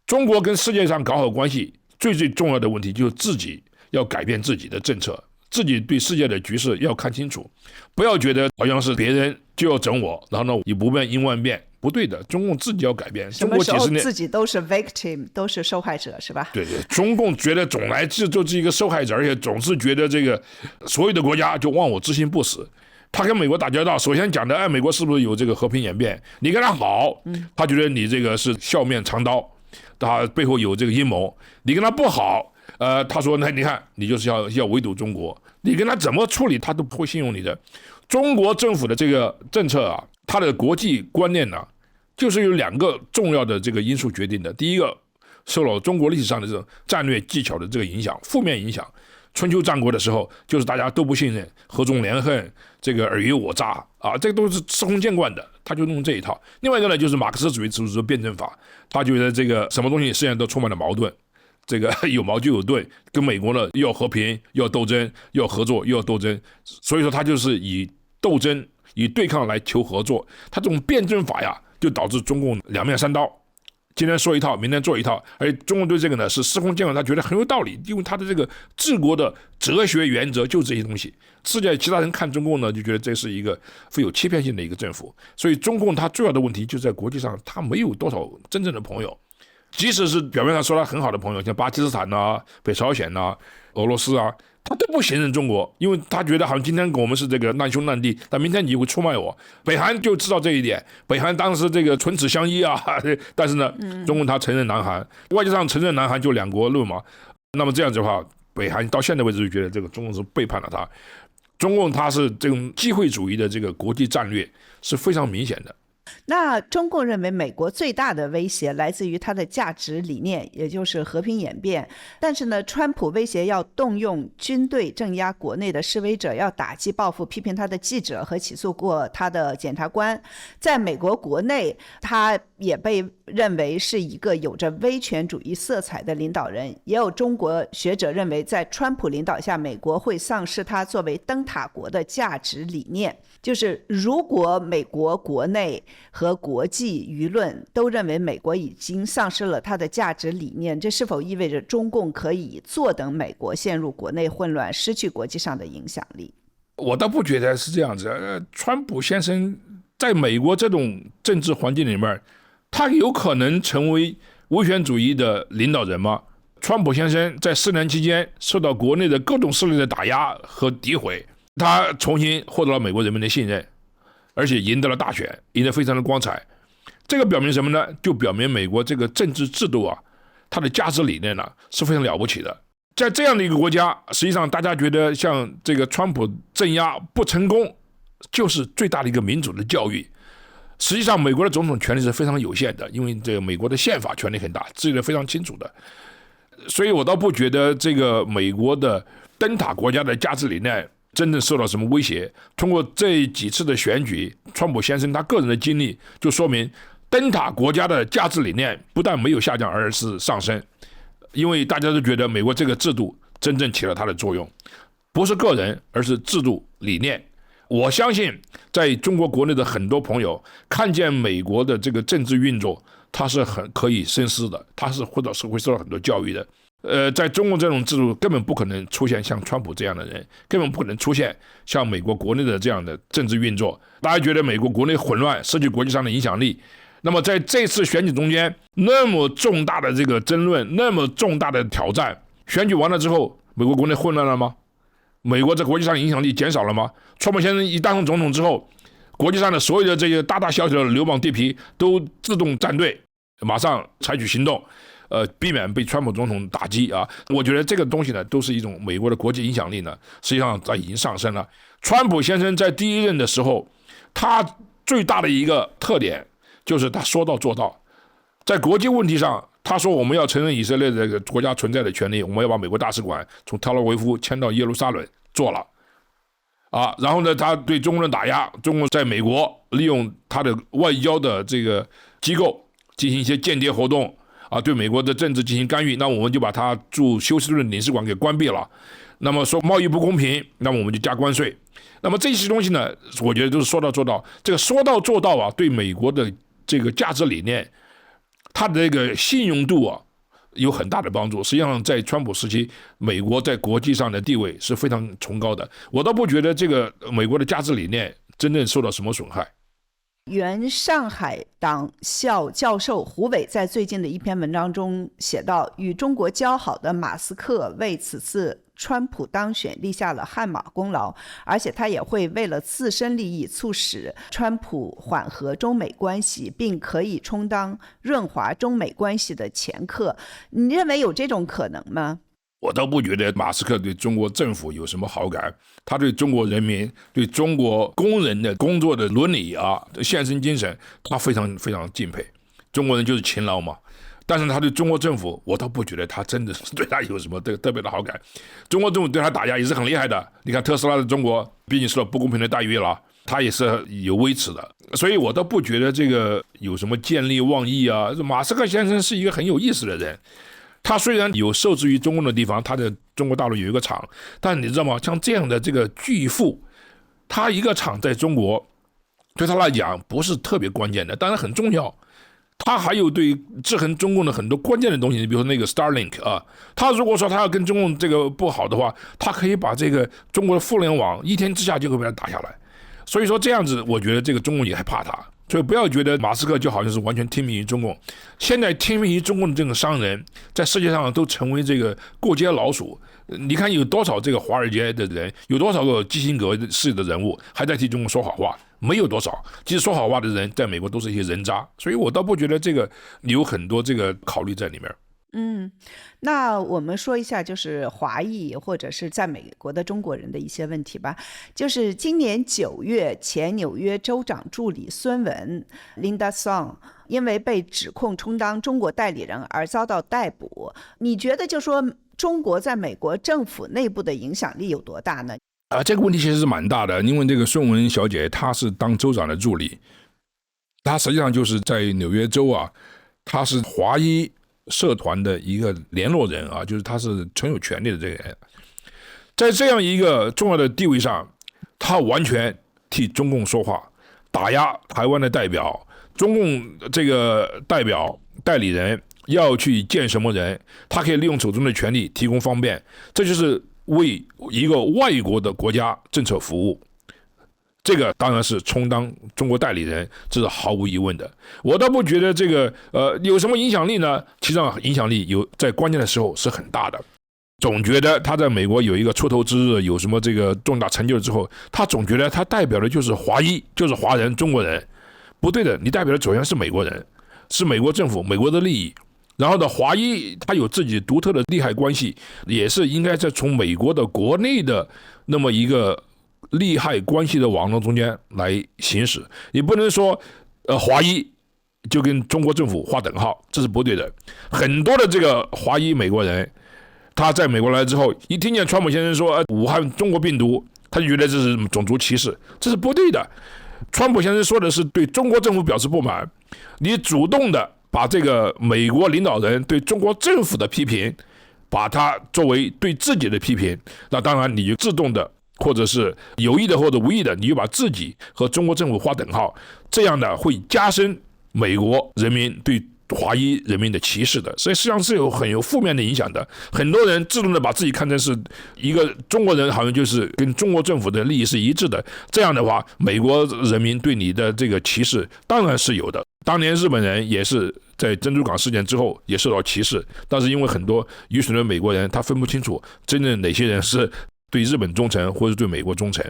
中国跟世界上搞好关系，最重要的问题就是自己要改变自己的政策，自己对世界的局势要看清楚，不要觉得好像是别人就要整我，然后呢以不变应万变。不对的，中共自己要改变。什么时候自己都是 victim， 都是受害者，是吧？对，中共觉得总来就是一个受害者，而且总是觉得这个所有的国家就忘我之心不死。他跟美国打交道，首先讲的，美国是不是有这个和平演变？你跟他好，他觉得你这个是笑面藏刀，他背后有这个阴谋。你跟他不好，他说那你看你就是要围堵中国，你跟他怎么处理，他都不会信用你的。中国政府的这个政策啊，它的国际观念呢，就是有2个重要的这个因素决定的。第一个，受了中国历史上的这种战略技巧的这个影响，负面影响。春秋战国的时候，就是大家都不信任，合纵连横，这个尔虞我诈啊，这个都是司空见惯的，他就弄这一套。另外一个呢，就是马克思主义指出辩证法，他觉得这个什么东西实际上都充满了矛盾。这个有矛就有盾，跟美国呢又要和平，又要斗争，又要合作，又要斗争，所以说他就是以斗争、以对抗来求合作。他这种辩证法呀，就导致中共两面三刀，今天说一套，明天做一套。而且中共对这个呢是司空见惯，他觉得很有道理，因为他的这个治国的哲学原则就这些东西。世界其他人看中共呢，就觉得这是一个富有欺骗性的一个政府。所以中共他最大的问题就在国际上，他没有多少真正的朋友。即使是表面上说他很好的朋友，像巴基斯坦啊、北朝鲜啊、俄罗斯啊，他都不信任中国，因为他觉得好像今天我们是这个难兄难弟，但明天你会出卖我。北韩就知道这一点，北韩当时这个唇齿相依啊，但是呢，中共他承认南韩，外交上承认南韩就2国论嘛。那么这样子的话，北韩到现在为止就觉得这个中共是背叛了他。中共他是这种机会主义的这个国际战略是非常明显的。那中共认为美国最大的威胁来自于它的价值理念，也就是和平演变。但是呢，川普威胁要动用军队镇压国内的示威者，要打击报复批评他的记者和起诉过他的检察官。在美国国内，他也被认为是一个有着威权主义色彩的领导人。也有中国学者认为，在川普领导下，美国会丧失他作为灯塔国的价值理念。就是如果美国国内和国际舆论都认为美国已经丧失了它的价值理念，这是否意味着中共可以坐等美国陷入国内混乱，失去国际上的影响力？我倒不觉得是这样子。川普先生在美国这种政治环境里面，他有可能成为威权主义的领导人吗？川普先生在4年期间受到国内的各种势力的打压和诋毁，他重新获得了美国人民的信任，而且赢得了大选，赢得非常的光彩。这个表明什么呢？就表明美国这个政治制度啊，它的价值理念呢是非常了不起的。在这样的一个国家，实际上大家觉得像这个川普镇压不成功，就是最大的一个民主的教育。实际上，美国的总统权力是非常有限的，因为这个美国的宪法权力很大，制定得非常清楚的。所以我倒不觉得这个美国的灯塔国家的价值理念真正受到什么威胁。通过这几次的选举，川普先生他个人的经历就说明，灯塔国家的价值理念不但没有下降，而是上升。因为大家都觉得美国这个制度真正起了它的作用，不是个人，而是制度理念。我相信在中国国内的很多朋友看见美国的这个政治运作，他是很可以深思的，他是或者是会受到很多教育的。在中国这种制度根本不可能出现像川普这样的人，根本不可能出现像美国国内的这样的政治运作。大家觉得美国国内混乱，失去国际上的影响力。那么在这次选举中间，那么重大的这个争论，那么重大的挑战，选举完了之后，美国国内混乱了吗？美国在国际上影响力减少了吗？川普先生一当上总统之后，国际上的所有的这些大大小小的流氓地痞都自动站队，马上采取行动，避免被川普总统打击啊！我觉得这个东西呢，都是一种美国的国际影响力呢，实际上已经上升了。川普先生在第一任的时候，他最大的一个特点就是他说到做到。在国际问题上，他说我们要承认以色列这个国家存在的权利，我们要把美国大使馆从特拉维夫迁到耶路撒冷，做了啊。然后呢，他对中国人打压，中国在美国利用他的外交的这个机构进行一些间谍活动啊，对美国的政治进行干预，那我们就把他驻休斯顿领事馆给关闭了。那么说贸易不公平，那么我们就加关税。那么这些东西呢，我觉得都是说到做到。这个说到做到啊，对美国的这个价值理念，它的这个信用度啊，有很大的帮助。实际上，在川普时期，美国在国际上的地位是非常崇高的。我倒不觉得这个美国的价值理念真正受到什么损害。原上海党校教授胡伟在最近的一篇文章中写道，与中国交好的马斯克为此次川普当选立下了汗马功劳，而且他也会为了自身利益促使川普缓和中美关系，并可以充当润滑中美关系的掮客。你认为有这种可能吗？我倒不觉得马斯克对中国政府有什么好感，他对中国人民、对中国工人的工作的伦理啊、献身精神，他非常非常敬佩。中国人就是勤劳嘛。但是他对中国政府，我倒不觉得他真的是对他有什么特别的好感。中国政府对他打压也是很厉害的。你看特斯拉在中国毕竟受到不公平的待遇了，他也是有微词的。所以我倒不觉得这个有什么见利忘义啊。马斯克先生是一个很有意思的人。他虽然有受制于中共的地方，他在中国大陆有一个厂，但你知道吗？像这样的这个巨富，他一个厂在中国，对他来讲不是特别关键的，当然很重要。他还有对制衡中共的很多关键的东西，比如说那个 Starlink 啊，他如果说他要跟中共这个不好的话，他可以把这个中国的互联网一天之下就会被他打下来。所以说这样子，我觉得这个中共也害怕他。所以不要觉得马斯克就好像是完全听命于中共，现在听命于中共的这个商人，在世界上都成为这个过街老鼠。你看有多少这个华尔街的人，有多少个基辛格式的人物还在替中国说好话？没有多少。其实说好话的人在美国都是一些人渣，所以我倒不觉得这个有很多这个考虑在里面。那我们说一下就是华裔或者是在美国的中国人的一些问题吧。就是今年9月，前纽约州长助理孙文 Linda Song 因为被指控充当中国代理人而遭到逮捕。你觉得就说中国在美国政府内部的影响力有多大呢？这个问题其实是蛮大的，因为这个孙文小姐她是当州长的助理，她实际上就是在纽约州啊，她是华裔社团的一个联络人啊，就是他是很有权力的这个人。在这样一个重要的地位上，他完全替中共说话，打压台湾的代表，中共这个代理人要去见什么人，他可以利用手中的权力提供方便，这就是为一个外国的国家政策服务。这个当然是充当中国代理人，这是毫无疑问的。我倒不觉得这个有什么影响力呢？其实上影响力在关键的时候是很大的。总觉得他在美国有一个出头之日，有什么这个重大成就之后，他总觉得他代表的就是华裔，就是华人、中国人。不对的，你代表的首先是美国人，是美国政府、美国的利益。然后呢，华裔他有自己独特的利害关系，也是应该在从美国的国内的那么一个利害关系的网络中间来行使。你不能说华裔就跟中国政府划等号，这是不对的。很多的这个华裔美国人，他在美国来之后，一听见川普先生说武汉中国病毒，他就觉得这是种族歧视，这是不对的。川普先生说的是对中国政府表示不满，你主动的把这个美国领导人对中国政府的批评，把它作为对自己的批评，那当然你就自动的或者是有意的或者无意的，你就把自己和中国政府划等号，这样的会加深美国人民对华裔人民的歧视的，所以实际上是很有负面的影响的。很多人自动的把自己看成是一个中国人，好像就是跟中国政府的利益是一致的，这样的话美国人民对你的这个歧视当然是有的。当年日本人也是在珍珠港事件之后也受到歧视，但是因为很多愚蠢的美国人他分不清楚真正哪些人是对日本忠诚或者对美国忠诚，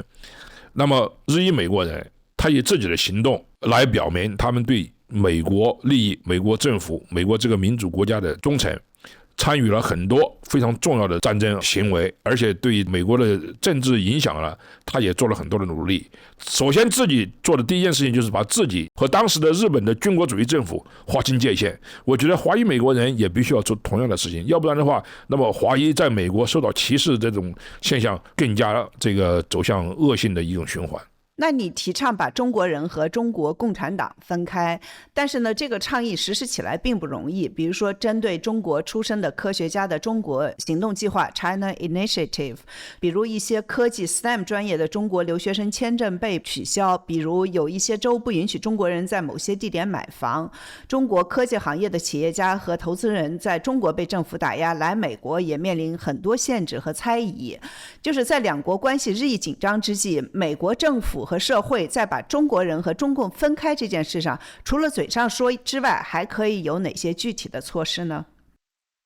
那么日裔美国人他以自己的行动来表明他们对美国利益、美国政府、美国这个民主国家的忠诚，参与了很多非常重要的战争行为，而且对美国的政治影响呢，他也做了很多的努力。首先自己做的第一件事情就是把自己和当时的日本的军国主义政府划清界限。我觉得华裔美国人也必须要做同样的事情，要不然的话，那么华裔在美国受到歧视这种现象更加这个走向恶性的一种循环。那你提倡把中国人和中国共产党分开，但是呢，这个倡议实施起来并不容易。比如说，针对中国出身的科学家的中国行动计划 （China Initiative）， 比如一些科技 STEM 专业的中国留学生签证被取消，比如有一些州不允许中国人在某些地点买房，中国科技行业的企业家和投资人在中国被政府打压，来美国也面临很多限制和猜疑。就是在两国关系日益紧张之际，美国政府和社会在把中国人和中共分开这件事上，除了嘴上说之外，还可以有哪些具体的措施呢？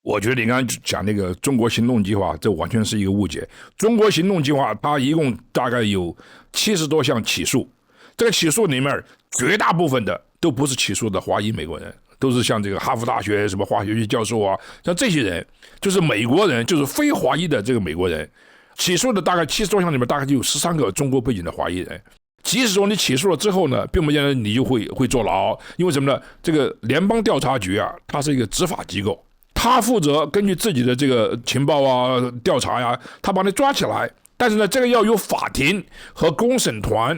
我觉得你刚刚讲那个中国行动计划，这完全是一个误解。中国行动计划它一共大概有70多项起诉，这个起诉里面绝大部分的都不是起诉的华裔美国人，都是像这个哈佛大学什么化学系教授啊，像这些人就是美国人，就是非华裔的这个美国人。起诉的大概70多项里面，大概就有13个中国背景的华裔人。即使说你起诉了之后呢，并不见得你就会坐牢，因为什么呢？这个联邦调查局啊，它是一个执法机构，它负责根据自己的这个情报啊、调查呀，它把你抓起来。但是呢，这个要由法庭和公审团、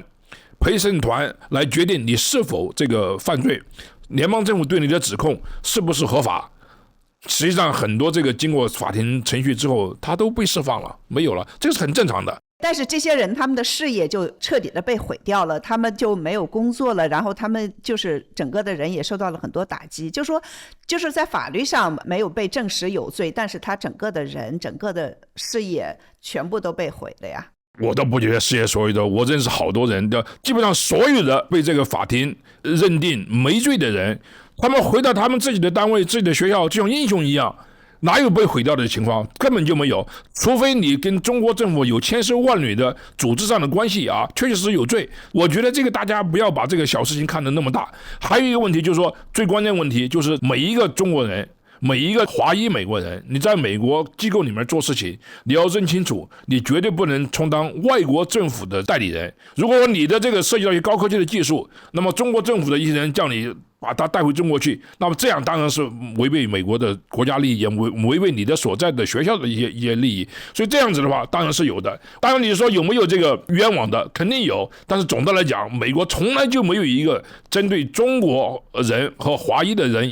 陪审团来决定你是否这个犯罪，联邦政府对你的指控是不是合法。实际上，很多这个经过法庭程序之后，他都被释放了，没有了，这是很正常的。但是这些人他们的事业就彻底的被毁掉了，他们就没有工作了，然后他们就是整个的人也受到了很多打击，就是在法律上没有被证实有罪，但是他整个的人整个的事业全部都被毁了呀。我都不觉得事业所有的，我认识好多人的，基本上所有的被这个法庭认定没罪的人，他们回到他们自己的单位、自己的学校，就像英雄一样，哪有被毁掉的情况？根本就没有，除非你跟中国政府有千丝万缕的组织上的关系啊，确实有罪。我觉得这个大家不要把这个小事情看得那么大。还有一个问题就是说，最关键问题就是每一个中国人，每一个华裔美国人，你在美国机构里面做事情，你要认清楚，你绝对不能充当外国政府的代理人。如果你的这个涉及到一些高科技的技术，那么中国政府的一些人叫你把它带回中国去，那么这样当然是违背美国的国家利益，也违背你的所在的学校的一些利益。所以这样子的话，当然是有的。当然你说有没有这个冤枉的，肯定有。但是总的来讲，美国从来就没有一个针对中国人和华裔的人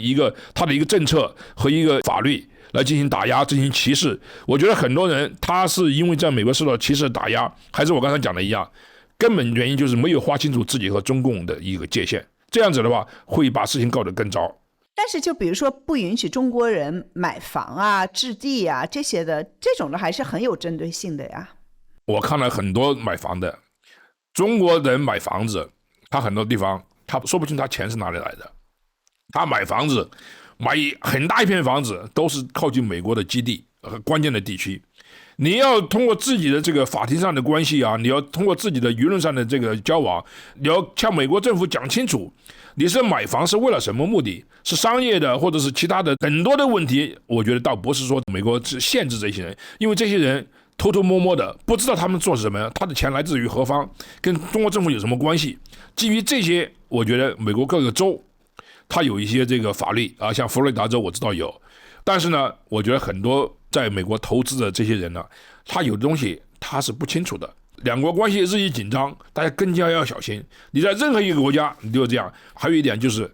他的一个政策和一个法律来进行打压、进行歧视。我觉得很多人他是因为在美国受到歧视打压，还是我刚才讲的一样，根本原因就是没有划清楚自己和中共的一个界限。这样子的话会把事情搞得更糟。但是就比如说不允许中国人买房啊、置地啊这些的，这种的还是很有针对性的呀。我看了很多买房的中国人买房子，他很多地方他说不清他钱是哪里来的。他买房子，买很大一片房子，都是靠近美国的基地和关键的地区。你要通过自己的这个法庭上的关系啊，你要通过自己的舆论上的这个交往，你要向美国政府讲清楚，你是买房是为了什么目的，是商业的或者是其他的很多的问题。我觉得倒不是说美国是限制这些人，因为这些人偷偷摸摸的不知道他们做什么，他的钱来自于何方，跟中国政府有什么关系。基于这些，我觉得美国各个州他有一些这个法律啊，像佛罗里达州我知道有，但是呢，我觉得很多在美国投资的这些人呢，他有的东西他是不清楚的。两国关系日益紧张，大家更加要小心。你在任何一个国家你就这样。还有一点就是，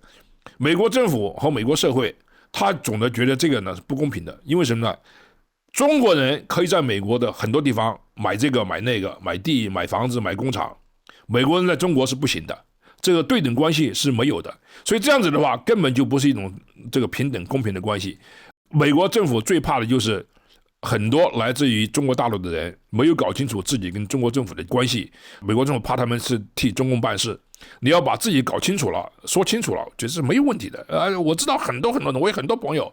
美国政府和美国社会，他总的觉得这个呢是不公平的。因为什么呢？中国人可以在美国的很多地方买这个买那个，买地买房子买工厂，美国人在中国是不行的，这个对等关系是没有的。所以这样子的话根本就不是一种这个平等公平的关系。美国政府最怕的就是很多来自于中国大陆的人没有搞清楚自己跟中国政府的关系，美国政府怕他们是替中共办事。你要把自己搞清楚了，说清楚了，这是没有问题的。我知道很多人，我有很多朋友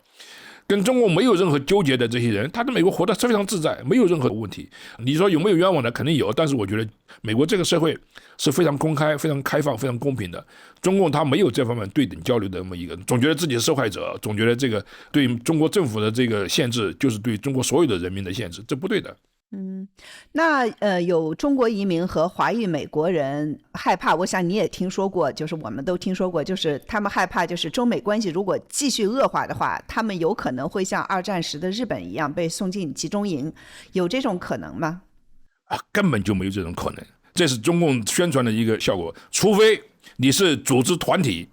跟中国没有任何纠结的这些人，他在美国活得非常自在，没有任何问题。你说有没有冤枉的？肯定有，但是我觉得美国这个社会是非常公开、非常开放、非常公平的。中共他没有这方面对等交流的那么一个，总觉得自己是受害者，总觉得这个对中国政府的这个限制就是对中国所有的人民的限制，这不对的。那有中国移民和华裔美国人害怕，我想你也听说过，就是我们都听说过，就是他们害怕，就是中美关系如果继续恶化的话，他们有可能会像二战时的日本一样被送进集中营，有这种可能吗？根本就没有这种可能，这是中共宣传的一个效果，除非你是组织团体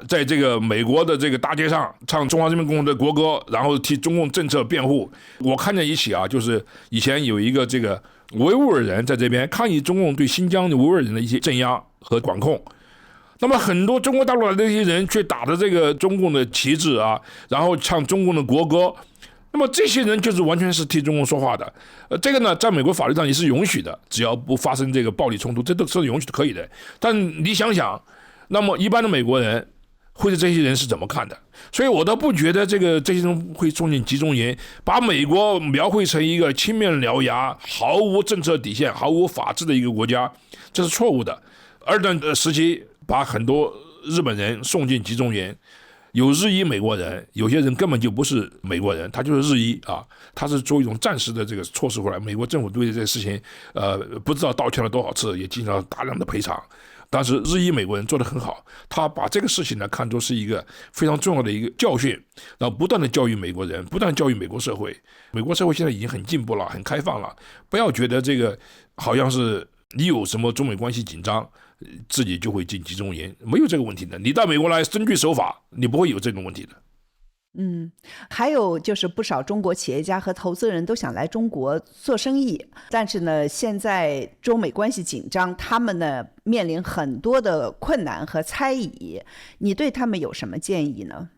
在这个美国的这个大街上唱中华人民共和国的国歌，然后替中共政策辩护。我看见一起就是以前有一个这个维吾尔人在这边抗议中共对新疆的维吾尔人的一些镇压和管控，那么很多中国大陆来的这些人却打着这个中共的旗帜然后唱中共的国歌，那么这些人就是完全是替中共说话的。这个呢，在美国法律上也是允许的，只要不发生这个暴力冲突，这都是允许的，可以的。但你想想，那么一般的美国人会对这些人是怎么看的？所以我倒不觉得这些人会送进集中营，把美国描绘成一个青面獠牙、毫无政策底线、毫无法治的一个国家，这是错误的。二战时期把很多日本人送进集中营，有日裔美国人，有些人根本就不是美国人，他就是日裔他是做一种暂时的这个措施回来。美国政府对这个事情不知道道歉了多少次，也进行了大量的赔偿。但是日裔美国人做得很好，他把这个事情呢看作是一个非常重要的一个教训，然后不断的教育美国人，不断地教育美国社会。美国社会现在已经很进步了，很开放了，不要觉得这个好像是你有什么中美关系紧张自己就会进集中营，没有这个问题的。你到美国来遵纪守法，你不会有这种问题的。还有就是不少中国企业家和投资人都想来中国做生意，但是呢，现在中美关系紧张，他们呢面临很多的困难和猜疑，你对他们有什么建议呢？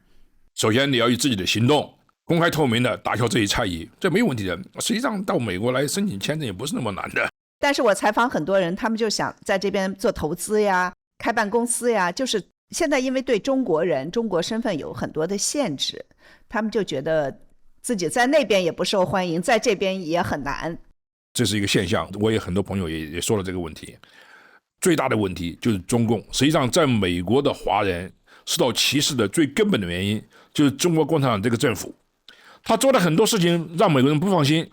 首先你要以自己的行动公开透明的打消这一猜疑，这没有问题的。实际上到美国来申请签证也不是那么难的。但是我采访很多人，他们就想在这边做投资呀，开办公司呀，就是现在因为对中国人、中国身份有很多的限制，他们就觉得自己在那边也不受欢迎，在这边也很难。这是一个现象，我也很多朋友也说了这个问题。最大的问题就是中共，实际上在美国的华人受到歧视的最根本的原因就是中国共产党这个政府，他做的很多事情让美国人不放心。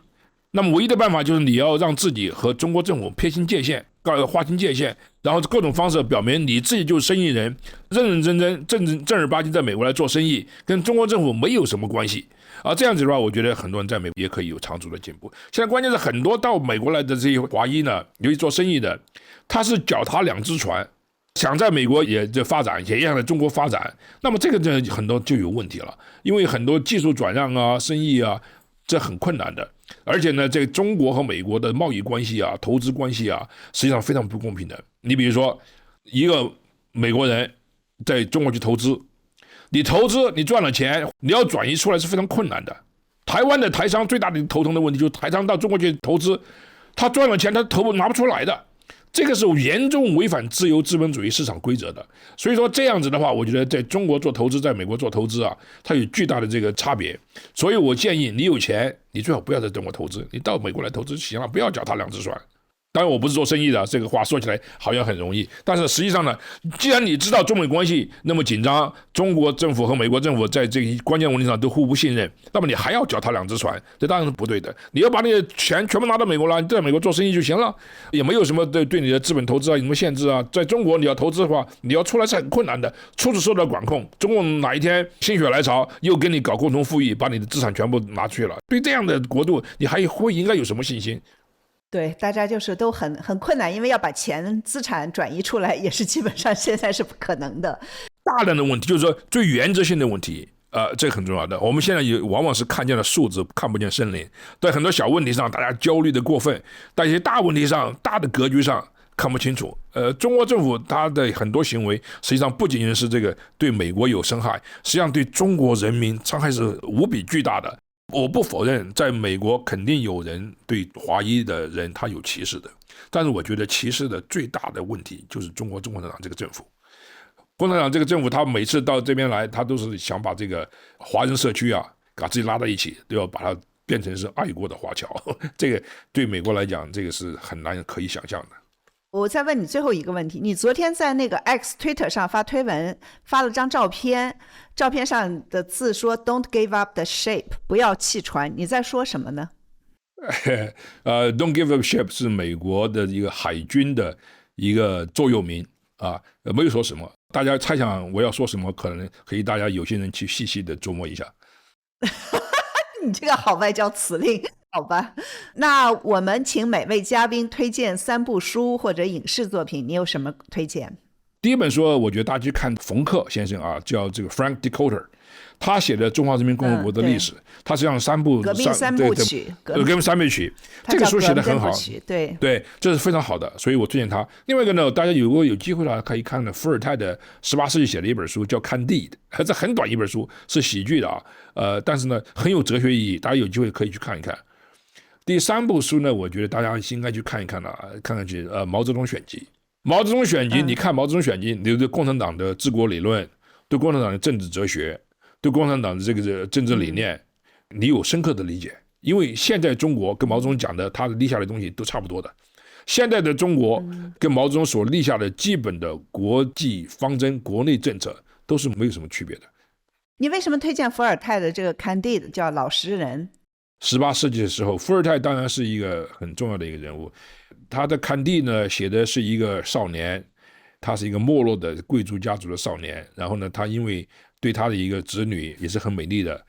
那么唯一的办法就是你要让自己和中国政府撇清界限，划清界限，然后各种方式表明你自己就是生意人，认认真真正儿八经在美国来做生意，跟中国政府没有什么关系这样子的话，我觉得很多人在美国也可以有长足的进步。现在关键是很多到美国来的这些华裔呢，尤其做生意的，他是脚踏两只船，想在美国也发展，也想在中国发展，那么这个很多就有问题了，因为很多技术转让生意这很困难的。而且呢，这个中国和美国的贸易关系投资关系实际上非常不公平的。你比如说，一个美国人在中国去投资，你投资你赚了钱，你要转移出来是非常困难的。台湾的台商最大的头疼的问题就是台商到中国去投资，他赚了钱他拿不出来的，这个是严重违反自由资本主义市场规则的。所以说这样子的话，我觉得在中国做投资，在美国做投资啊，它有巨大的这个差别。所以我建议你有钱，你最好不要在中国投资，你到美国来投资就行了，不要脚踏两只船。当然我不是做生意的，这个话说起来好像很容易，但是实际上呢，既然你知道中美关系那么紧张，中国政府和美国政府在这个关键问题上都互不信任，那么你还要脚踏两只船，这当然是不对的。你要把你的钱全部拿到美国来，你在美国做生意就行了，也没有什么对你的资本投资啊有什么限制啊。在中国你要投资的话，你要出来是很困难的，处处受到管控。中共哪一天心血来潮又跟你搞共同富裕，把你的资产全部拿去了，对这样的国度你还会应该有什么信心？对，大家就是都很困难，因为要把资产转移出来，也是基本上现在是不可能的。大量的问题就是说最原则性的问题，这个很重要的。我们现在往往是看见了树枝，看不见森林。在很多小问题上，大家焦虑的过分，但一些大问题上、大的格局上看不清楚。中国政府它的很多行为，实际上不仅仅是这个对美国有伤害，实际上对中国人民伤害是无比巨大的。我不否认，在美国肯定有人对华裔的人他有歧视的，但是我觉得歧视的最大的问题就是中国共产党这个政府。共产党这个政府，他每次到这边来，他都是想把这个华人社区啊，把自己拉在一起，都要把它变成是爱国的华侨。这个对美国来讲，这个是很难可以想象的。我再问你最后一个问题，你昨天在那个 X Twitter 上发推文，发了张照片，照片上的字说 "Don't give up the ship"， 不要弃船，你在说什么呢？Don't give up ship 是美国的一个海军的一个座右铭啊，没有说什么。大家猜想我要说什么，可能可以大家有些人去细细的琢磨一下。你这个好外交辞令。好吧，那我们请每位嘉宾推荐3部书或者影视作品，你有什么推荐？第一本书，我觉得大家去看冯克先生啊，叫这个 Frank Dikötter， 他写的中华人民共和国的历史，他实际上革命三部曲，革命三部曲，这个书写得很好，对，这是非常好的，所以我推荐他。另外一个呢，大家如果有机会的话，可以看伏尔泰的18世纪写的一本书，叫《Candide》，这很短一本书，是喜剧的啊，但是呢很有哲学意义，大家有机会可以去看一看。第3部书呢，我觉得大家应该去看一看看看去毛泽东选集。毛泽东选集，你看毛泽东选集，你对共产党的治国理论，对共产党的政治哲学，对共产党的这个政治理念，你有深刻的理解。因为现在中国跟毛泽东讲的他立下的东西都差不多的，现在的中国跟毛泽东所立下的基本的国际方针、国内政策都是没有什么区别的。你为什么推荐伏尔泰的这个 Candide 叫老实人？18世纪的时候，伏尔泰当然是一个很重要的一个人物。他的Candide呢，写的是一个少年，他是一个没落的贵族家族的少年。然后呢，他因为对他的一个侄女也是很美丽的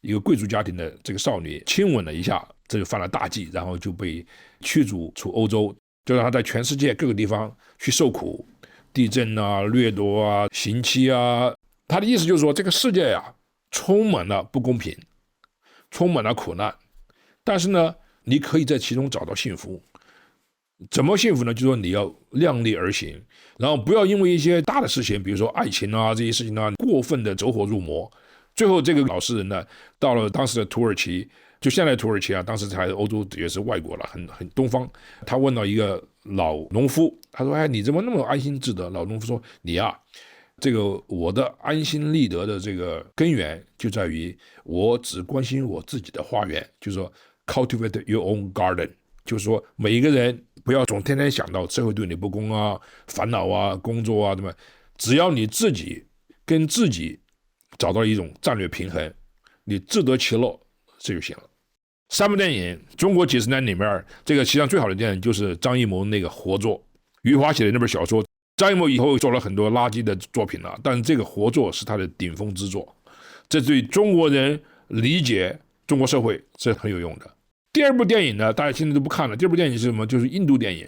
一个贵族家庭的这个少女亲吻了一下，这就犯了大忌，然后就被驱逐出欧洲，就让他在全世界各个地方去受苦，地震啊、掠夺啊、刑期啊。他的意思就是说，这个世界啊，充满了不公平，充满了苦难，但是呢，你可以在其中找到幸福。怎么幸福呢？就是说你要量力而行，然后不要因为一些大的事情，比如说爱情啊这些事情啊，过分的走火入魔。最后这个老实人呢，到了当时的土耳其，就现在土耳其啊，当时还欧洲也是外国了，很东方。他问到一个老农夫，他说：“哎，你怎么那么安心治德？”老农夫说：“你啊，这个我的安心立德的这个根源就在于我只关心我自己的花园，就是说 cultivate your own garden。”就是说，每一个人不要总天天想到社会对你不公啊、烦恼啊、工作啊，对吧？只要你自己跟自己找到一种战略平衡，你自得其乐，这就行了。3部电影，中国几十年里面，这个实际上最好的电影就是张艺谋那个《活着》，余华写的那本小说。张艺谋以后做了很多垃圾的作品了，但是这个《活着》是他的顶峰之作，这对中国人理解中国社会是很有用的。第2部电影呢，大家现在都不看了。第2部电影是什么？就是印度电影，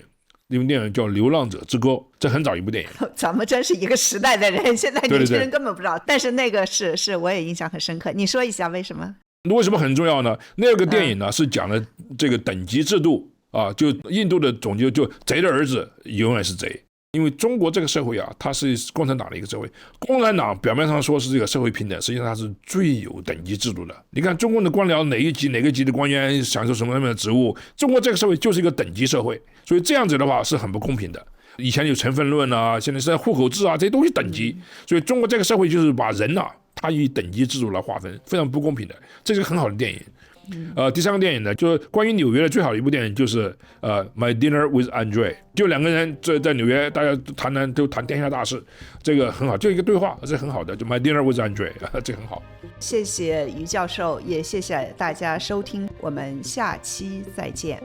那部电影叫《流浪者之歌》，这很早一部电影。咱们真是一个时代的人，现在年轻人根本不知道。但是那个是我也印象很深刻。你说一下为什么？为什么很重要呢？那个电影呢，是讲了这个等级制度啊，就印度的总结，就贼的儿子永远是贼，因为中国这个社会啊，它是共产党的一个社会。共产党表面上说是这个社会平等，实际上它是最有等级制度的。你看中共的官僚哪个级的官员享受什么样的职务，中国这个社会就是一个等级社会，所以这样子的话是很不公平的。以前有成分论啊，现在是户口制啊，这些都是等级，所以中国这个社会就是把人啊，他以等级制度来划分，非常不公平的。这是个很好的电影。第三个电影呢，就是关于纽约的最好的一部电影，就是My Dinner with Andre， 就两个人在纽约，大家都谈天下大事，这个很好，就一个对话，这很好的，就 My Dinner with Andre， 这很好。谢谢于教授，也谢谢大家收听，我们下期再见。